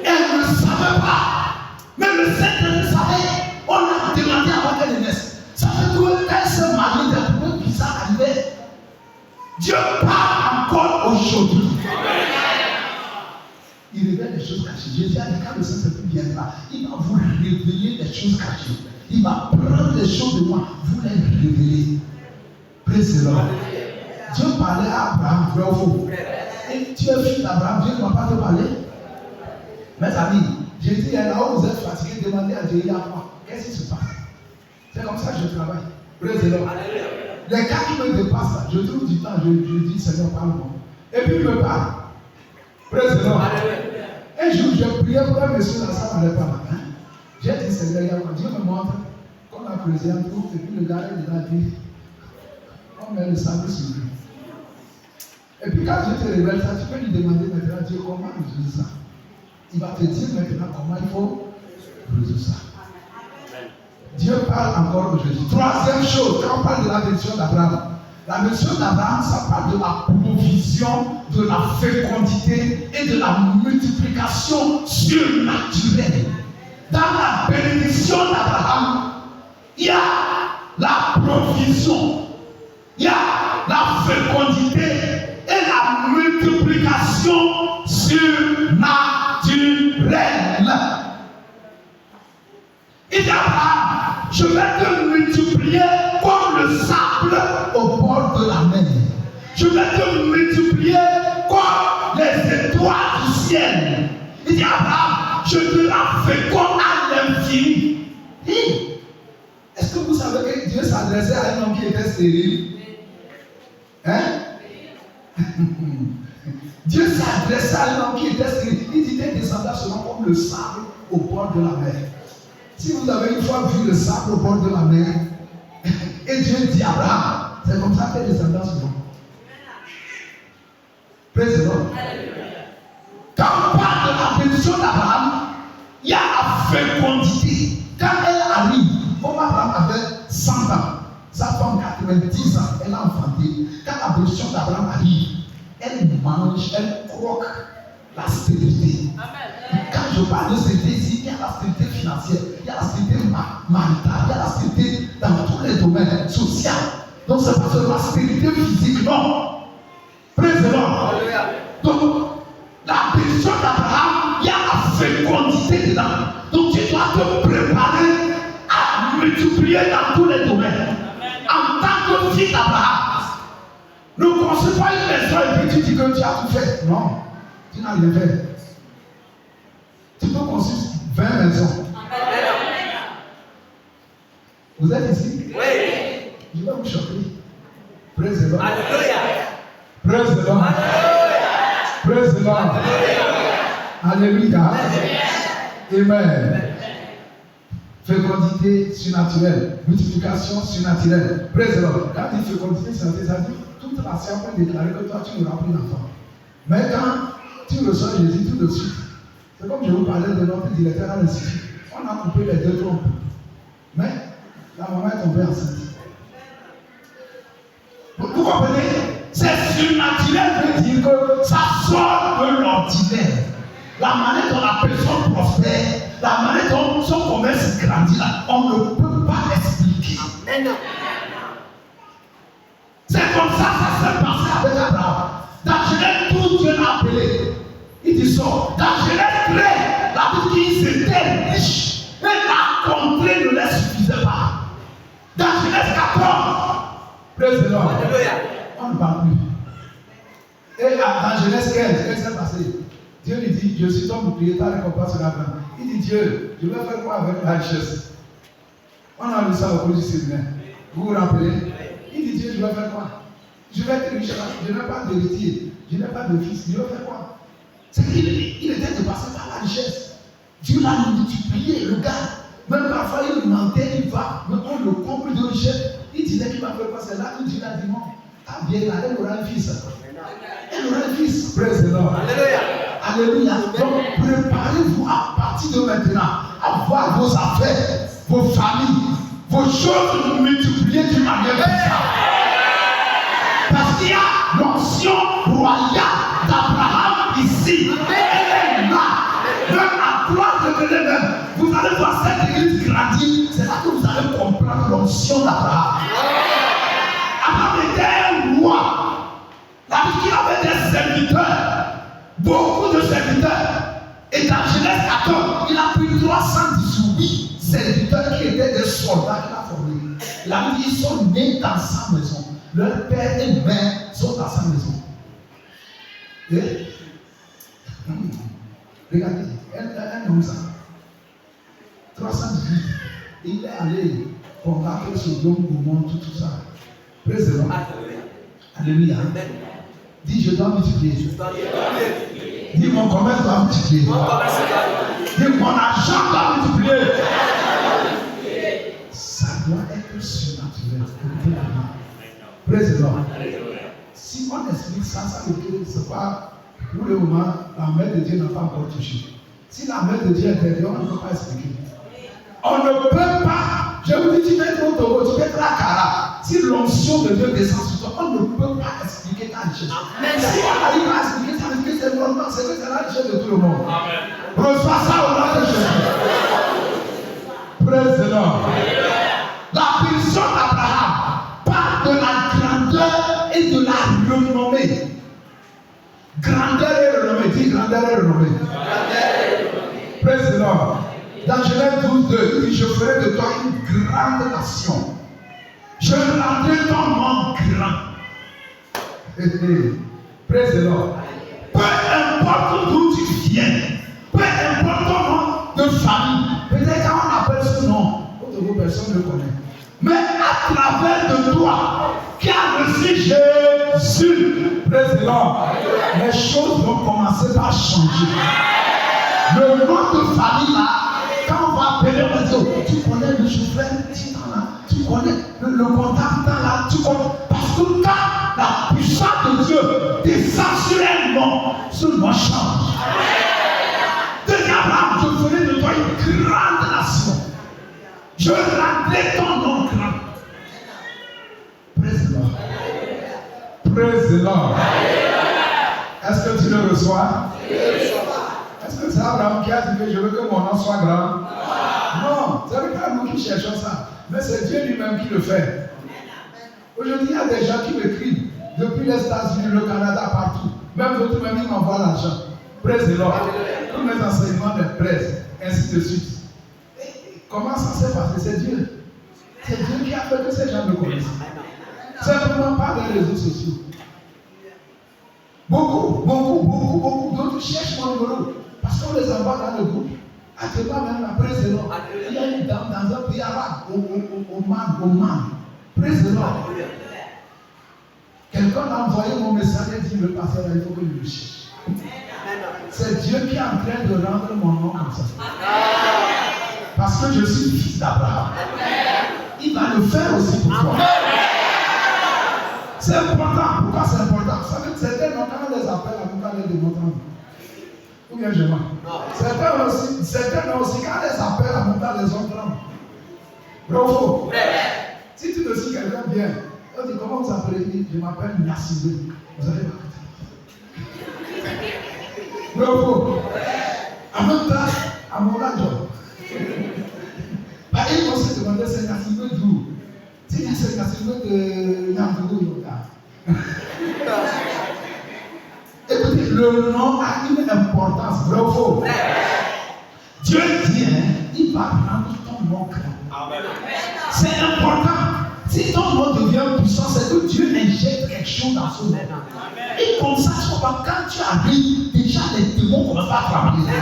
Elle ne savait pas. Mais le Seigneur savait. On a demandé avant qu'elle ne naisse. Ça fait que elle se marie, des problèmes bizarres arrivaient. Dieu parle encore aujourd'hui. Il révèle les choses cachées. Jésus a dit quand le Saint-Esprit viendra, il va vous révéler les choses cachées. Il va prendre les choses de moi, vous les révéler. Praise the Lord. Dieu parlait à Abraham, vrai ou faux? Et tu es fils d'Abraham, Dieu ne va pas te parler. Mes amis, j'ai dit, là où vous êtes fatigués, demandez à Dieu, il y a quoi? Qu'est-ce qui se passe? C'est comme ça que je travaille. Praise the Lord. Les cas qui me dépassent là, je trouve du temps, je dis, Seigneur, parle-moi. Et puis il me parle. Praise the Lord. Un jour, j'ai prié pour un monsieur là, ça n'allait pas là. Hein? J'ai dit, Seigneur, il y a quoi? Dieu me montre qu'on a creusé un trou, et puis le gars est là, dit, on met le sable sur lui. Et puis quand Dieu te révèle ça, tu peux lui demander maintenant, Dieu, comment résoudre ça? Il va te dire maintenant comment il faut résoudre ça. Dieu parle encore aujourd'hui. Troisième chose, quand on parle de la bénédiction d'Abraham, la bénédiction d'Abraham, ça parle de la provision, de la fécondité et de la multiplication surnaturelle. Dans la bénédiction d'Abraham, il y a la provision, il y a la fécondité et la multiplication surnaturelle. Il dit à Abraham, je vais te multiplier comme le sable au bord de la mer. Je vais te multiplier comme les étoiles du ciel. Il dit à Abraham, je te la féconde à l'infini. Est-ce que vous savez que Dieu s'adressait à un homme qui était stérile? Hein? Dieu s'adressait à un homme qui était stérile. Il dit tes descendants seront comme le sable au bord de la mer. Si vous avez une fois vu le sable au bord de la mer, et Dieu dit à Abraham, c'est comme ça que tes descendants seront. Praise the Lord. Quand on parle de la bénédiction d'Abraham, il y a la fécondité. Quand elle arrive, comme Abraham avait 100 ans, sa femme 90 ans, elle a enfanté. Quand la bénédiction d'Abraham arrive, elle mange, elle croque la stérilité. Quand je parle de stérilité ici, il y a la stérilité financière, il y a la stérilité maritale, il y a la stérilité dans tous les domaines sociaux. Donc c'est pas seulement la stérilité physique, non. Praise the Lord. Donc la bénédiction d'Abraham, il y a la fécondité dedans. Donc tu dois te préparer à multiplier dans tous les domaines. En tant que fils d'Abraham, ne construis pas une maison et puis tu dis que tu as tout fait. Non, tu n'as rien fait. Tu peux construire 20 maisons. Vous êtes ici? Oui. Je vais vous choquer. Praise the Lord. Alléluia. Praise the Lord. Praise the Lord. Alléluia. Amen. Fécondité surnaturelle, multiplication surnaturelle. Praise the Lord. Quand il dit fécondité surnaturelle, ça dit toute la science peut déclarer que toi tu n'auras plus d'enfant. Mais quand tu reçois Jésus tout de suite, c'est comme je vous parlais de notre directeur à l'institut. On a coupé les deux trompes. Mais la maman est tombée enceinte. Vous comprenez? C'est surnaturel veut dire que ça sort de l'ordinaire. La manière dont la personne prospère, la manière dont son commerce grandit là, on ne peut pas expliquer. C'est comme ça que ça s'est passé avec Abraham. Dans Genèse, tout Dieu l'a appelé. Il dit ça. Dans Genèse 13, la Bible dit qu'ils étaient riches. Et la contrée ne les suffisait pas. Dans Genèse 14, praise the Lord. On ne parle plus. Et dans Genèse 15, qu'est-ce qui s'est passé? Dieu lui dit, je suis ton bouclier, ta récompense sera grande. Il dit, Dieu, je vais faire quoi avec la richesse? On a lu ça au cours du séminaire. Vous vous rappelez? Il dit, Dieu, je vais faire quoi? Je vais être riche, je n'ai pas d'héritier, je n'ai pas de fils, je vais faire quoi? C'est qu'il était dépassé par la richesse. Dieu l'a multiplié, le gars. Même parfois il mentait, il va, mais on le comble de richesse. Il disait qu'il va faire quoi? C'est là que Dieu l'a dit non. Ta vieille là, elle aura un fils. Elle aura un fils. Praise the Lord. Alléluia. Alléluia. Donc préparez-vous à partir de maintenant à voir vos affaires, vos familles, vos choses multipliées d'une manière bizarre. Parce qu'il y a l'onction royale d'Abraham ici. Elle est là. Même à droite de même. Vous allez voir cette église grandir. C'est là que vous allez comprendre l'onction d'Abraham. Abraham était un roi. La vie qu'il avait des serviteurs. Beaucoup de serviteurs. Et dans Genèse 14, il a pris 318 serviteurs qui étaient des soldats qu'il a formés. La vie, ils sont nés dans sa maison. Leur père et mère sont dans sa maison. Et, regardez, un homme ça. 318. Il est allé combattre Sodome, Gomorrhe, tout ça. Praise the Lord. Alléluia. Dis, je dois multiplier. Dis, mon commerce doit multiplier. Dis, mon argent doit multiplier. Ça doit être surnaturel. Praise the Lord. Si on explique ça, ça veut dire que c'est pas, pour le moment, la main de Dieu n'a pas encore touché. Si la main de Dieu est intérieure, on ne peut pas expliquer. On ne peut pas, je vous dis, tu peux être au Togo, tu peux être à Kara. Si l'onction de Dieu descend sur toi, on ne peut pas expliquer ta richesse. Mais si on arrive à expliquer ta richesse, c'est normal, c'est que c'est la richesse de tout le monde. Reçois ça au nom de Jésus. Praise the Lord. La puissance d'Abraham parle de la grandeur et de la renommée. Grandeur et renommée. Dis grandeur et renommée. Praise the Lord. Dans Genèse 12:2, il dit, je ferai de toi une grande nation. Je rendrai ton nom grand. Praise the Lord. Peu importe d'où tu viens, peu importe ton nom de famille, peut-être quand on appelle ce nom, personne ne le connaît. Mais à travers de toi, qui a reçu Jésus, praise the Lord, les choses vont commencer par changer. Le nom de famille là, quand on va appeler, on va dire, tu connais le chauffeur, tu connais le contact là, tu connais. Parce que quand la puissance de Dieu descend sur un nom, ce nom change. Deuxième Abraham, je ferai de toi une grande nation. Je rendrai ton nom grand. Praise the Lord. Praise the Lord. Est-ce que tu le reçois? Est-ce que c'est Abraham qui a dit que je veux que mon nom soit grand? Non, ce n'est pas nous qui cherchons ça, mais c'est Dieu lui-même qui le fait. Aujourd'hui, il y a des gens qui m'écrivent depuis les États-Unis, le Canada, partout. Même d'autres, même ils m'envoient l'argent. Praise the Lord. Tous mes enseignements me plaisent, ainsi de suite. Et comment ça s'est passé? C'est Dieu. C'est Dieu qui a fait que ces gens me connaissent. Simplement par les réseaux sociaux. Beaucoup d'autres cherchent mon numéro. Parce qu'on les envoie dans le groupe. Actuellement, même après, c'est long. Il y a une dame dans un pays arabe, Oman. Praise the Lord. Quelqu'un m'a envoyé mon message et dit, le pasteur, il faut que je le cherche. C'est Dieu qui est en train de rendre mon nom comme ça. Parce que je suis fils d'Abraham. Il va le faire aussi pour toi. C'est important. Pourquoi c'est important? Vous savez que certains noms, quand on les appelle, on va les démontrer. Ou bien je mens. Certains aussi, quand on les appelle, on va les entendre. Bravo. Si tu me dis quelqu'un bien, on dit comment vous appelez? Je m'appelle Nassibé. Vous allez m'arrêter. Bravo. En même temps, à mon âge, ils vont se demander c'est Nassibé d'où? Si c'est Nassibé de Yangourou Yoga. Écoutez, le nom a une importance. Bravo. Dieu dit, il va rendre ton nom grand. C'est important. Si ton nom devient puissant, c'est que Dieu injecte quelque chose dans ce nom. Et comme ça, quand tu arrives, déjà les démons commencent à trembler.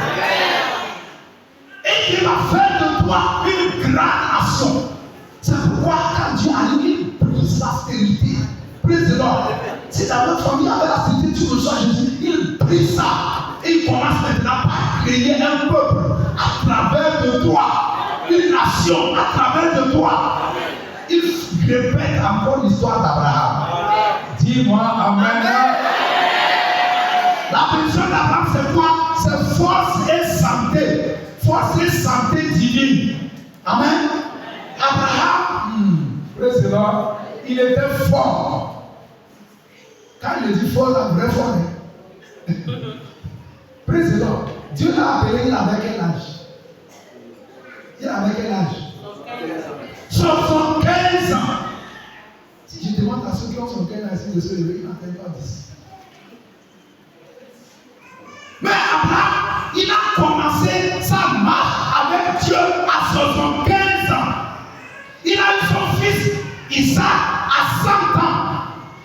Et il va faire de toi une grande nation. C'est pourquoi quand Dieu arrive, il brise la stérilité. Brise de l'ordre. Si dans votre famille avait la stérilité, tu reçois Jésus, il brise ça. Et il commence maintenant par créer un peuple à travers de toi. Une nation à travers de toi. Il répète encore l'histoire d'Abraham. Dis-moi Amen. La puissance d'Abraham, c'est quoi? C'est force et santé. Force et santé divine. Amen. Abraham, praise the Lord, il était fort. Quand il dit fort, la vraie fort. Praise the Lord. Dieu l'a appelé, il avait quel âge? Il avait quel âge? 75 ans. Si je demande à ceux qui ont 75 ans de se lever, ils n'atteignent pas 10. Mais Abraham, il a commencé sa marche avec Dieu à 75 ans. Il a eu son fils Isaac à 100 ans.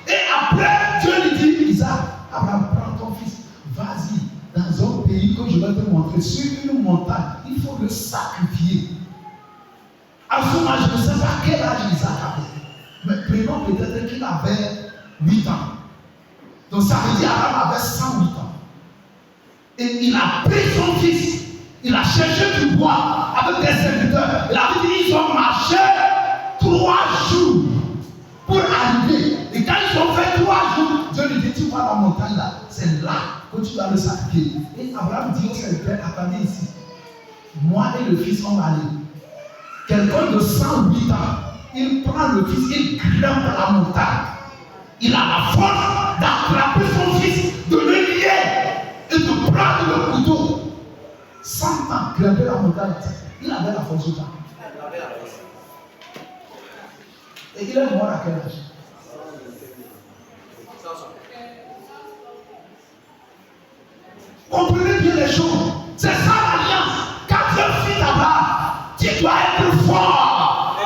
Et après, Dieu lui dit, Isaac, Abraham, prends ton fils, vas-y dans un pays que je vais te montrer. Sur une montagne, il faut le sacrifier. À ce moment, je ne sais pas quel âge Isaac avait. Mais prenons peut-être qu'il avait 8 ans. Donc ça veut dire qu'Abraham avait 108 ans. Et il a pris son fils. Il a cherché du bois avec des serviteurs. Il a dit, ils ont marché 3 jours pour arriver. Et quand ils ont fait 3 jours, Dieu lui dit, tu vois la montagne là, c'est là que tu dois le sacrifier. Et Abraham dit au serviteur, attendez ici. Moi et le fils, on va aller. Quelqu'un de 108 ans, il prend le fils, il grimpe la montagne. Il a la force d'attraper son fils, de le lier et de prendre le couteau. 100 ans, grimper la montagne. Il avait la force de ça. Et il est mort à quel âge? Comprenez bien les choses. C'est ça l'alliance. Quand Dieu fit d'Abraham, tu dois être fort.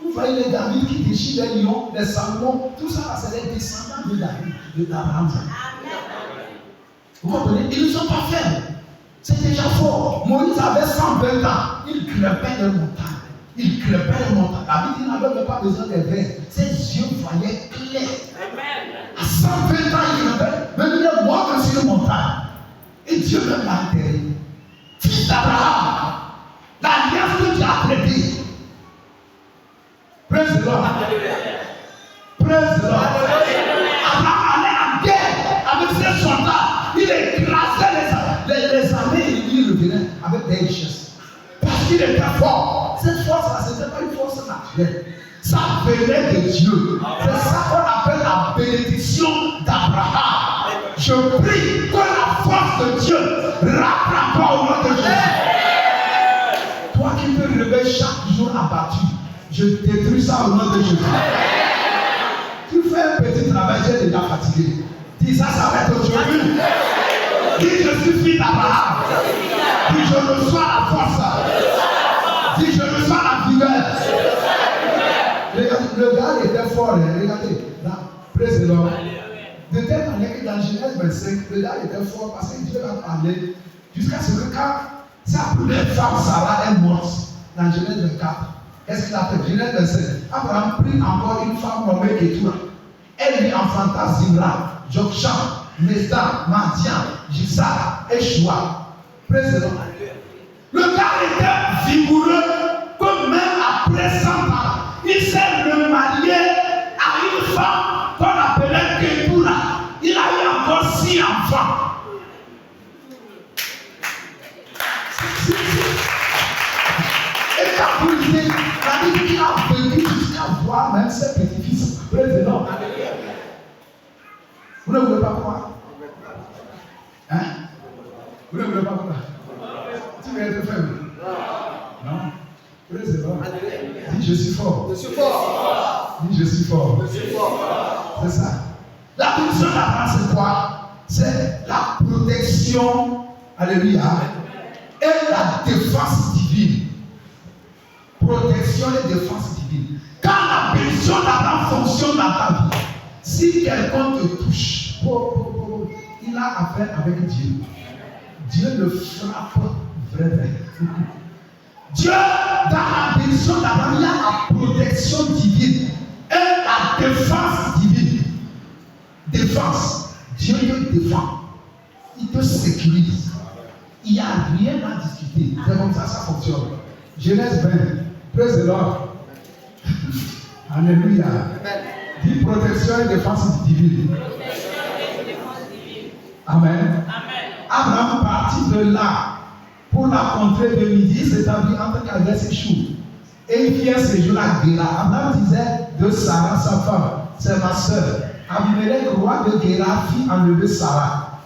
Vous voyez les David qui déchirent les lions, les Salomon, tout ça, c'est les descendants de David, d'Abraham. Vous comprenez? Ils ne sont pas faibles. C'est déjà fort. Moïse avait 120 ans. Il grimpait les montagnes. Il grimpait les montagnes. David, il n'avait même pas besoin de verre. Ses yeux voyaient clair. À 120 ans, il grimpait. Même il est mort sur une montagne. Et Dieu même l'a enterré. Fils d'Abraham. L'alliance que Dieu a traitée. Praise the Lord. Praise the Lord. Abraham allait en guerre avec ses soldats. Il écrasait les armées et il revenait avec des richesses. Parce qu'il était fort. Cette force-là, ce n'était pas une force naturelle. Ça venait de Dieu. C'est ça qu'on appelle la bénédiction d'Abraham. Je prie que la force de Dieu rattrape toi au nom de Jésus. Toi qui te réveilles chaque jour abattu, je détruis ça au nom de Jésus. Tu fais un petit travail, tu es déjà fatigué. Dis ça s'arrête aujourd'hui. Dis je suis fils d'Abraham. Dis je reçois la force. Dis je reçois la vigueur. Le gars était fort. Regardez, là, praise the Lord. De telle manière que dans Genèse 25, le gars était fort parce que Dieu a parlé jusqu'à ce que quand sa première femme Sarah est morte dans Genèse 24. Qu'est-ce qu'il a fait? Genèse 25. Abraham prit encore une femme nommée Ketura. Elle lui enfanta Zimra, Jokshan, Mesdan, Madian, Jisa et Shua. Praise the Lord. Le gars était vigoureux comme même après 100 ans. Il s'est remarié à une femme qu'on appelait Ketura. Il a eu encore 6 enfants. Et quand vous dites, la Bible qu'il a vécu jusqu'à voir même ses petits-fils. Praise the Lord. Vous ne voulez pas croire? Hein? Vous ne voulez pas croire? Tu veux être faible? Non? Praise the Lord. Dis je suis fort. Je suis fort. Dis je suis fort. Je suis fort. C'est ça. La position d'Abraham, c'est quoi? C'est la protection, alléluia, et la défense divine. Protection et défense divine. Quand la position d'Abraham fonctionne dans ta vie, si quelqu'un te touche, il a affaire avec Dieu. Dieu le frappe vraiment. Dieu, dans la bénédiction d'Abraham, il y a la protection divine et la défense divine. Défense. Dieu te défend. Il te sécurise. Il n'y a rien à discuter. C'est comme ça fonctionne. Genèse 20. Praise the Lord. Alléluia. Dis protection et défense divine. Amen. Abraham partit de là pour la contrée de midi, s'établit entre Kadesh et Chou. Et il fit un séjour à Guéra. Abraham disait de Sarah, sa femme, c'est ma soeur. Abimelech, roi de Guéra, fit enlever Sarah.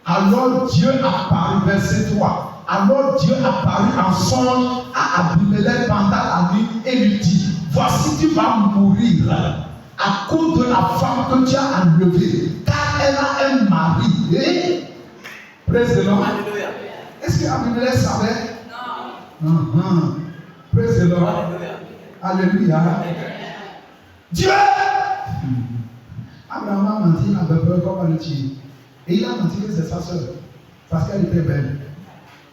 Alors Dieu apparut, verset 3. Alors Dieu apparut en songe à Abimelech pendant la nuit et lui dit, voici tu vas mourir à cause de la femme que tu as enlevée, car elle a un mari. Et praise the Lord. Est-ce que Abimelech savait? Non. Praise the Lord. Alléluia. Dieu. Abraham a menti, il avait peur qu'on va le tuer. Et il a menti que c'est sa soeur, parce qu'elle était belle.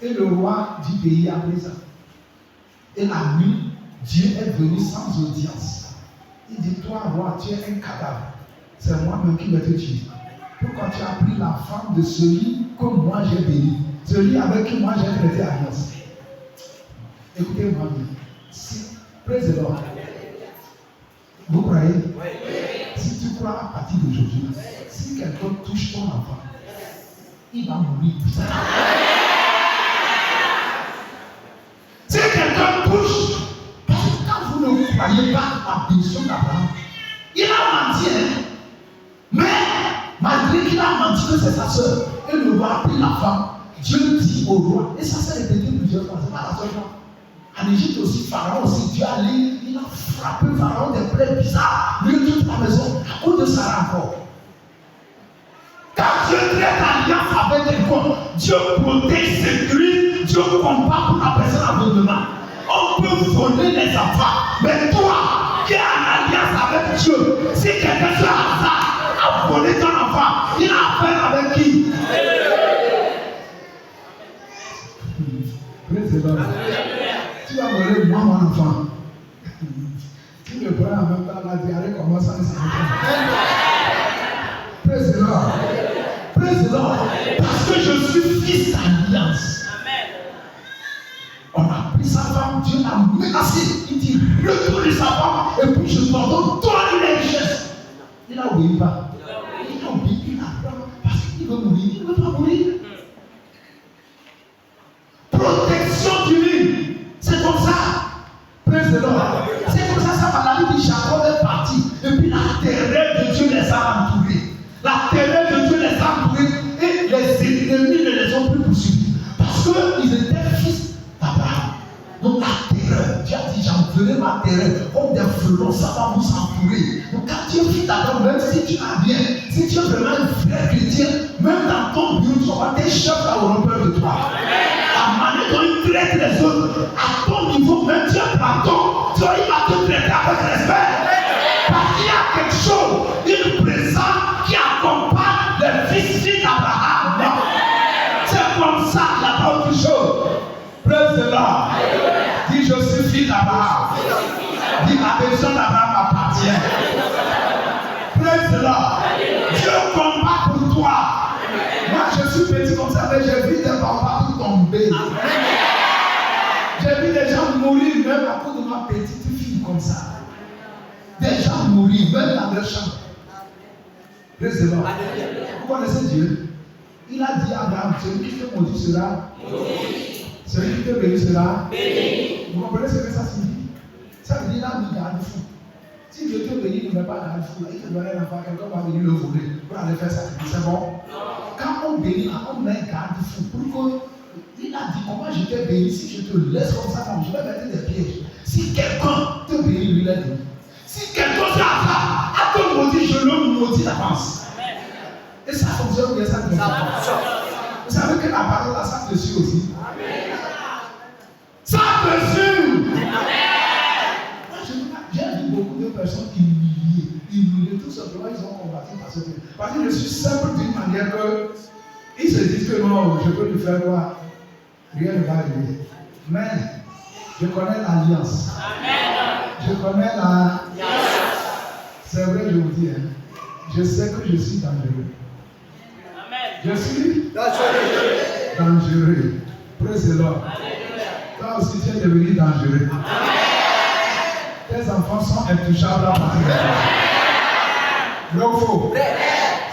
Et le roi du pays a pris ça. Et la nuit, Dieu est venu sans audience. Il dit, toi, roi, tu es un cadavre. C'est moi-même qui vais te tuer. Pourquoi tu as pris la femme de celui que moi j'ai béni, celui avec qui moi j'ai traité alliance? Écoutez-moi bien. Praise the Lord. Vous croyez? Oui. Si tu crois à partir d'aujourd'hui, si quelqu'un touche ton enfant, il va mourir plus tard. Si quelqu'un touche, parce que quand vous ne croyez pas à la bénédiction d'Abraham, il a menti, hein? Mais malgré qu'il a menti que c'est sa soeur, et le roi a pris la femme, Dieu dit au roi, et ça s'est répété plusieurs fois, c'est pas la seule fois. En Égypte aussi, Pharaon aussi, Dieu a dit, il a frappé Pharaon des plaies bizarres, lui toute la maison, à cause de Sarah encore. Quand Dieu traite alliance avec quelqu'un, Dieu protège, sécurise, Dieu combat pour la personne aveuglement. On peut voler les enfants, mais toi, qui es en alliance avec Dieu, si quelqu'un sur hasard a volé ton enfant, il a affaire avec qui? Tu vas voler moi mon enfant. Tu le prends en même temps, la diarrhée commence à s'arrêter. Praise the Lord. Praise the Lord. Parce que je suis fils d'alliance. On a pris sa femme, Dieu l'a menacé. Il dit, retourne sa femme, et puis je t'ordonne, donne les richesses. Il n'a obéi pas. Il a obéi, il apprend, parce qu'il veut mourir, il ne veut pas mourir. Protection divine, c'est comme ça. Praise the Lord. C'est comme ça, la vie de Jacob est partie. Et puis la terreur de Dieu les a entourés. La terreur de Dieu les a entourés et les ennemis ne les ont plus poursuivis. Parce qu'ils étaient fils d'Abraham. Donc la terreur, Dieu a dit, j'enverrai ma terreur comme des fleurons, ça va vous entourer. Donc quand tu es fils d'Abraham, même si tu as bien, si tu es vraiment un frère chrétien, même dans ton bureau, tu vas des chefs là au peur de toi. La manière dont il traite les autres, à ton niveau, même Dieu pardon, Dieu il va te traiter avec respect. Parce qu'il y a quelque chose, une présence qui accompagne les fils d'Abraham. C'est comme ça qu'il n'y a pas autre chose. Praise the Lord. Dis je suis fils d'Abraham. Dis la bénédiction d'Abraham m'appartient. Praise the Lord. Dieu combat pour toi. Moi je suis petit comme ça, mais j'ai vu des papas tout tomber. J'ai vu des gens mourir même à cause de ma petite fille comme ça. Des gens mourir même dans leur chambre. Praise the Lord. Vous connaissez Dieu? Il a dit à Abraham, celui qui te maudit sera maudit. Celui qui te bénit sera béni. Vous comprenez ce que ça signifie? Ça veut dire là, il garde-fou. Si Dieu te bénit, il ne met pas garde-fou. Il te donne un enfant, quelqu'un va venir le voler pour aller faire ça. C'est bon? Quand on bénit, on met un garde-fou pour que. Il a dit, comment je t'ai béni si je te laisse comme ça, je vais mettre des pièges. Si quelqu'un te bénit, lui l'a dit. Si quelqu'un se à te maudit, je le maudis d'avance. Et ça fonctionne bien, ça ne fonctionne pas. Vous savez que la parole là, ça te suit aussi. Ça te suit. J'ai vu beaucoup de personnes humiliées, tout simplement, ils ont combattu parce que je suis simple d'une manière que ils se disent que non, je peux lui faire quoi? Rien ne va arriver. Mais je connais l'alliance. Je connais l'alliance. C'est vrai, je vous dis, hein, je sais que je suis dangereux. Je suis dangereux. Praise the Lord. Toi aussi, tu es devenu dangereux. Tes enfants sont intouchables à partir de toi. Vrai ou faux?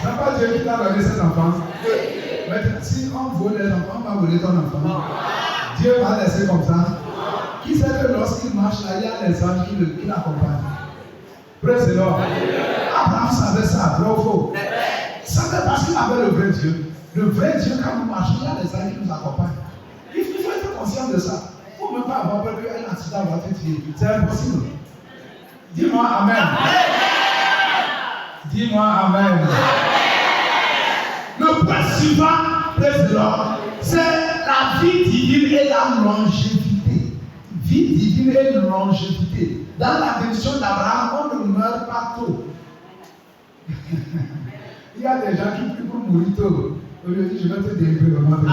Ce n'est pas Dieu qui t'a donné cet enfant. Mais si on vole les enfants, on va voler ton enfant. Dieu va laisser comme ça. Qui sait que lorsqu'il marche là, il y a les anges qui l'accompagnent. Praise the Lord. Abraham savait ça, vrai ou faux? Il savait parce qu'il avait le vrai Dieu. Le vrai Dieu, quand nous marchons, il y a des anges qui nous accompagnent. Il faut être conscient de ça. Il ne faut même pas avoir peur qu'un accident va te tuer. C'est impossible. Dis-moi Amen. Dis-moi Amen. Le point suivant, praise the Lord, c'est la vie divine et la longévité. Vie divine et longévité. Dans la bénédiction d'Abraham, on ne meurt pas tôt. Il y a des gens qui prient pour mourir tôt. On lui dit, je vais te délivrer le moment de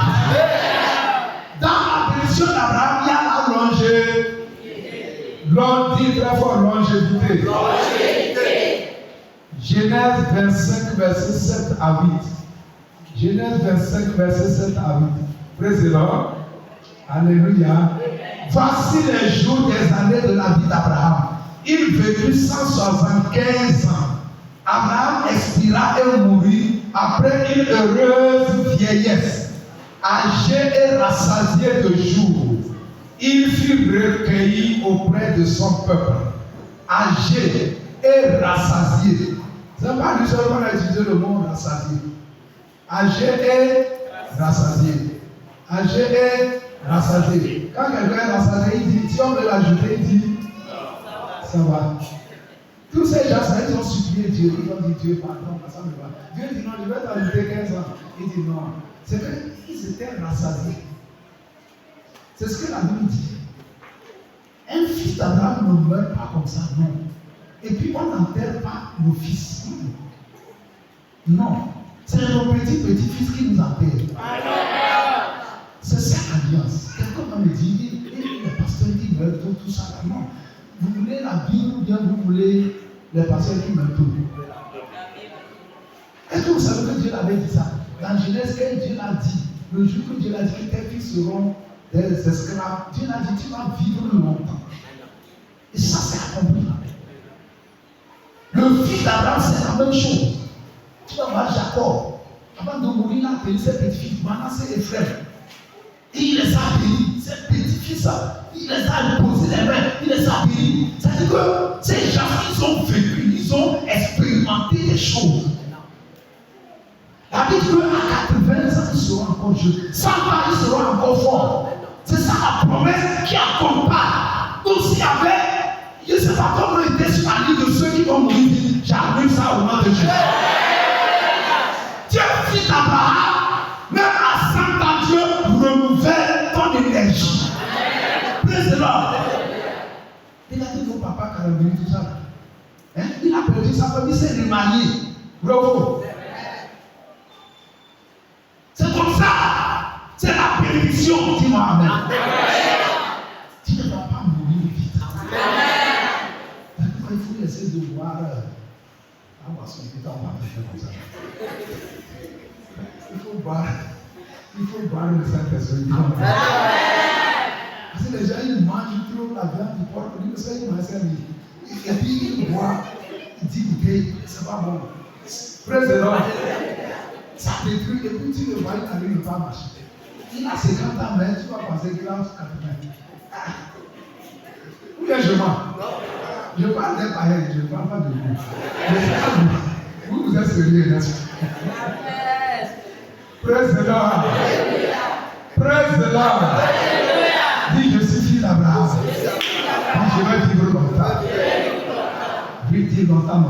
Dans la bénédiction d'Abraham, il y a la longévité. L'on dit très fort longévité. Genèse 25, verset 7 à 8. Genèse 25, verset 7 à 8. Praise the Lord. Alléluia. Voici les jours des années de la vie d'Abraham. il vécut 175 ans. Abraham expira et mourut après une heureuse vieillesse, âgé et rassasié de jours. Il fut recueilli auprès de son peuple, âgé et rassasié. C'est pas du seul qu'on a utilisé le mot rassasié. Âgé et rassasié. Âgé et rassasié. Quand quelqu'un est rassasié, il dit, si on veut l'ajouter, il dit, ça va. Tous ces gens, ils ont supplié Dieu. Ils ont dit, Dieu, pardon, ça me va. Dieu dit, non, je vais t'ajouter 15 ans. Il dit, non. C'est qu'ils étaient rassasiés. C'est ce que la Bible dit. Un fils d'Abraham ne meurt pas comme ça, non. Et puis on n'enterre pas nos fils. Non. C'est nos petits-petits-fils qui nous enterrent. C'est ça l'alliance. Quelqu'un me dit, les pasteurs qui meurent tout ça, non. Vous voulez la Bible ou bien vous voulez les pasteurs qui meurent tout? Est-ce que vous savez que Dieu avait dit ça? Dans Genèse, quand Dieu l'a dit, le jour que Dieu l'a dit que tes fils seront des esclaves, Dieu l'a dit, tu vas vivre longtemps. Et ça, c'est accompli. Le fils d'Abraham, c'est la même chose. Tu vas voir Jacob. Avant de mourir, il a appelé ses petits-fils, Manassé et frères. Et il les a bénis, ses petits-fils, il les a posé les mains, il les a bénis. C'est-à-dire que ces gens, ils ont vécu, ils ont expérimenté des choses. La Bible dit qu'à 80 ans, ils seront encore jeunes. 100 ans, ils seront encore forts. C'est ça la promesse qui accompagne. Donc s'il y avait, je ne sais pas comment était sur la liste de ceux qui vont mourir, j'arrive ça au nom de Jésus. Dieu, fils d'Abraham, même à 100 ans, Dieu renouvelle ton énergie. Praise the Lord. Il a dit ton papa Carabini, tout ça. Hein? Il a perdu sa famille, s'est remarié. Bravo. C'est comme ça. C'est la bénédiction. Dis-moi Amen. Tu ne vas pas mourir vite. Il faut essayer de voir. Son putain, on va faire comme ça. Il faut boire le Saint-Esprit. Parce que les gens, ils mangent trop la viande du porc, ils ne savent pas servir. Et puis, ils boivent, ils disent, c'est pas bon. Praise the Lord. Ça détruit, et puis tu le vois, il n'arrive pas à marcher. Il a 50 ans, mais tu vas penser qu'il a 80. Où est-ce que je mens? Je parle des païens, je ne parle pas de vous. Vous êtes sérieux, n'est-ce pas? Praise the Lord. Praise the Lord. Dis, je suis fils d'Abraham. Je vais vivre longtemps. Je vais vivre longtemps.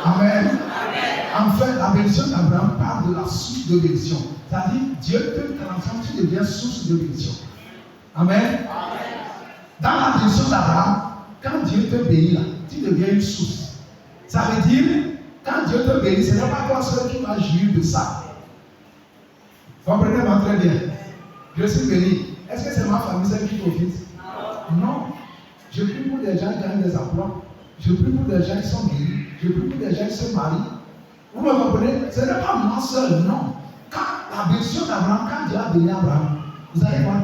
Amen. Enfin, la bénédiction d'Abraham parle de la source de bénédiction. C'est-à-dire, Dieu te transforme, tu deviens source de bénédiction. Amen. Dans la bénédiction d'Abraham, quand Dieu te bénit là, tu deviens une source. Ça veut dire, quand Dieu te bénit, ce n'est pas toi seul qui vas jouir de ça. Comprenez-moi très bien. Je suis béni. Est-ce que c'est ma famille celle qui profite? Non. Je prie pour des gens qui gagnent des emplois. Je prie pour des gens qui sont guéris. Je prie pour des gens qui se marient. Vous me comprenez? Ce n'est pas moi seul, non. Quand la bénédiction d'Abraham, quand Dieu a béni Abraham, vous allez voir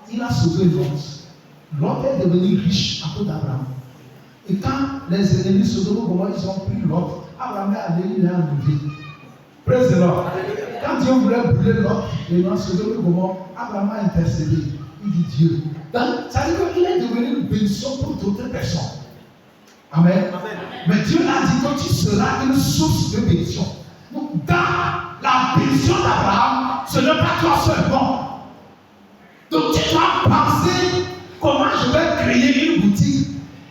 qu'il a sauvé Lot. Lot est devenu riche à cause d'Abraham. Et quand les ennemis se donnent, ils ont pris Lot, Abraham est allé, il est enlevé. Praise the Lord. Quand Dieu voulait brûler Lot, et dans ce moment, Abraham a intercédé. Il dit Dieu. Donc, ça veut dire qu'il est devenu une bénédiction pour d'autres personnes. Amen. Mais Dieu a dit que tu seras une source de bénédiction. Donc, dans la bénédiction d'Abraham, ce n'est pas toi seul. Non. Donc, tu dois penser comment je vais créer une boutique.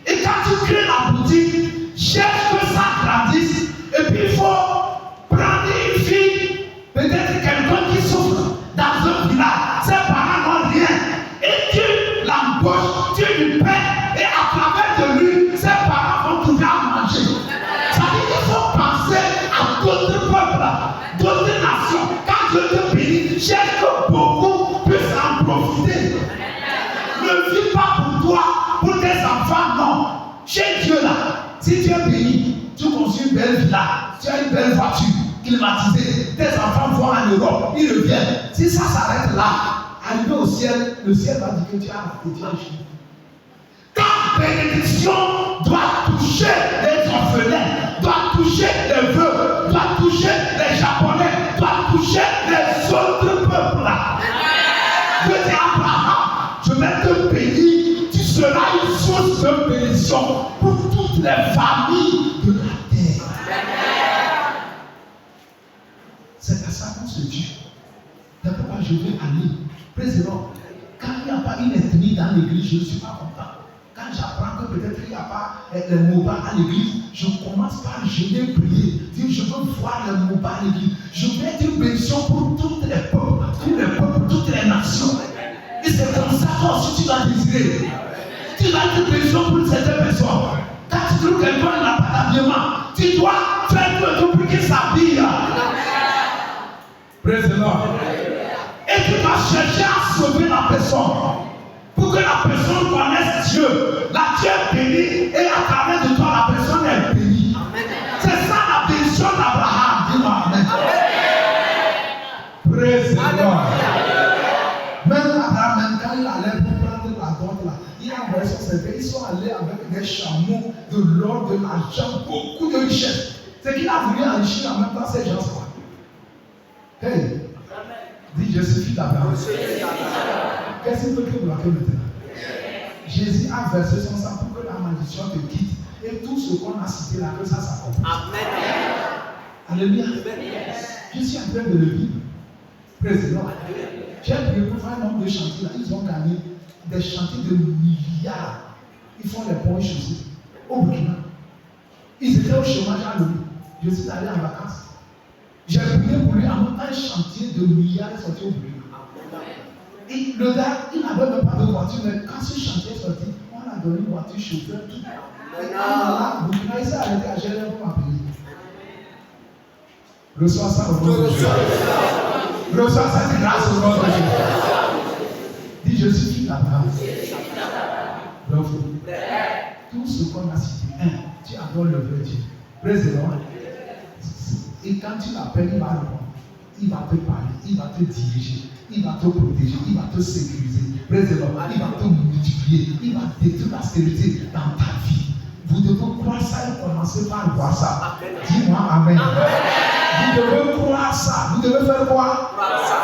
Et quand tu crées la boutique, cherche que ça grandisse. Et puis, il faut prendre une fille, peut-être quelqu'un qui souffre dans un village. Ses parents n'ont rien. Et tu l'embauches, tu lui paies. Et à travers de lui, ses parents vont trouver à manger. Ça veut dire qu'il faut penser à d'autres peuples, d'autres nations. Quand Dieu te bénit, cherche que beaucoup puissent en profiter. Ne vis pas pour toi, pour tes enfants, non. Chez Dieu là, si tu es béni, tu construis une belle villa, tu as une belle voiture climatisée, tes enfants vont en Europe, ils reviennent. Si ça s'arrête là, arrivé au ciel, le ciel va dire que tu as raté, tu as échoué. bénédiction doit toucher les orphelins, doit toucher les veuves, doit toucher les Japonais, doit toucher les autres peuples là. Dieu dit à Abraham, je vais te bénir, tu seras une source de bénédiction pour toutes les familles de la terre. C'est à ça qu'on se dit. D'abord, je vais aller. Président, quand il n'y a pas une ethnie dans l'église, je ne suis pas content. Quand j'apprends que peut-être il n'y a pas les Moba à l'église, je commence par jeûner, prier. Dire, je veux voir les Moba à l'église. Je veux être une bénédiction pour tous les peuples, toutes les nations. Et c'est comme ça que aussi tu vas désirer. Tu vas être une bénédiction pour certaines personnes. Quand tu trouves quelqu'un n'a pas d'habillement, tu dois faire tout pour qu'il s'habille. Président. Et tu vas chercher à sauver la personne. Pour que la personne connaisse Dieu. La Dieu est bénie et à travers de toi, la personne est bénie. C'est ça la bénédiction d'Abraham. Dis-moi Amen. Président. Même Abraham, quand il allait pour prendre la côte là, il a envoyé son serviteur. Ils sont allés avec des chameaux, de l'or, de l'argent, beaucoup de richesses. C'est qu'il a voulu enrichir en même temps ces gens-là. Hey, dis je suis fils d'Abraham. Qu'est-ce qu'il peut te bloquer maintenant? Jésus a versé son sang pour que la malédiction te quitte et tout ce qu'on a cité là, que ça s'accomplisse. Alléluia. Je suis en train de le vivre. Président, j'ai prié pour faire un nombre de chantiers là. Ils ont gagné des chantiers de milliards. Ils font les ponts chaussés au Burkina. Ils étaient au chômage à l'eau. Je suis allé en vacances. J'ai prié pour lui en même temps un chantier de milliards sorti au Burkina. Et le gars, il n'avait même pas de voiture, mais quand ce chantier est sorti, on a donné une voiture chauffeur, tout. Et là, Burkina, il s'est arrêté à Genève pour m'appeler. Reçois ça au nom de Jésus. Reçois cette grâce au nom de Jésus. Dis, je suis fils d'Abraham. Bravo. Tout ce qu'on a cité, tu adores le vrai Dieu. Président. Et quand tu l'appelles, il va répondre. Il va te parler, il va te diriger, il va te protéger, il va te sécuriser. Président, il va te multiplier, il va détruire la stérilité dans ta vie. Vous devez croire ça et commencer par voir ça. Dis-moi Amen. Vous devez croire ça. Vous devez faire quoi?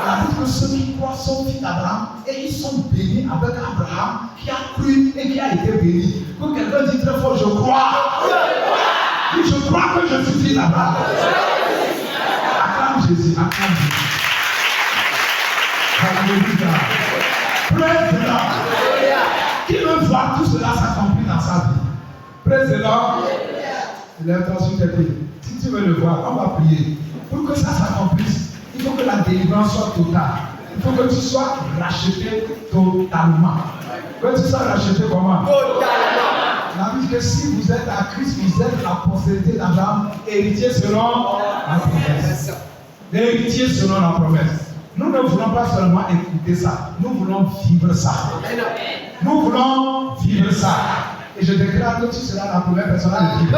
La vie que ceux qui croient sont fils d'Abraham et ils sont bénis avec Abraham qui a cru et qui a été béni. Quand quelqu'un dit très fort, je crois. Dis, je crois que je suis fils d'Abraham. Acclame Jésus, acclame Jésus. Alléluia. Président. Qui veut voir tout cela s'accomplir dans sa vie? Président. Lève-toi sur tes pieds. Si tu veux le voir, on va prier. Pour que ça s'accomplisse, il faut que la délivrance soit totale. Il faut que tu sois racheté totalement. Que tu sois racheté comment? Totalement. La Bible dit que si vous êtes à Christ, vous êtes la postérité d'Abraham, héritier selon la promesse. Héritier selon la promesse. Nous ne voulons pas seulement écouter ça, nous voulons vivre ça. Nous voulons vivre ça. Et je déclare que tu seras la première personne à le vivre.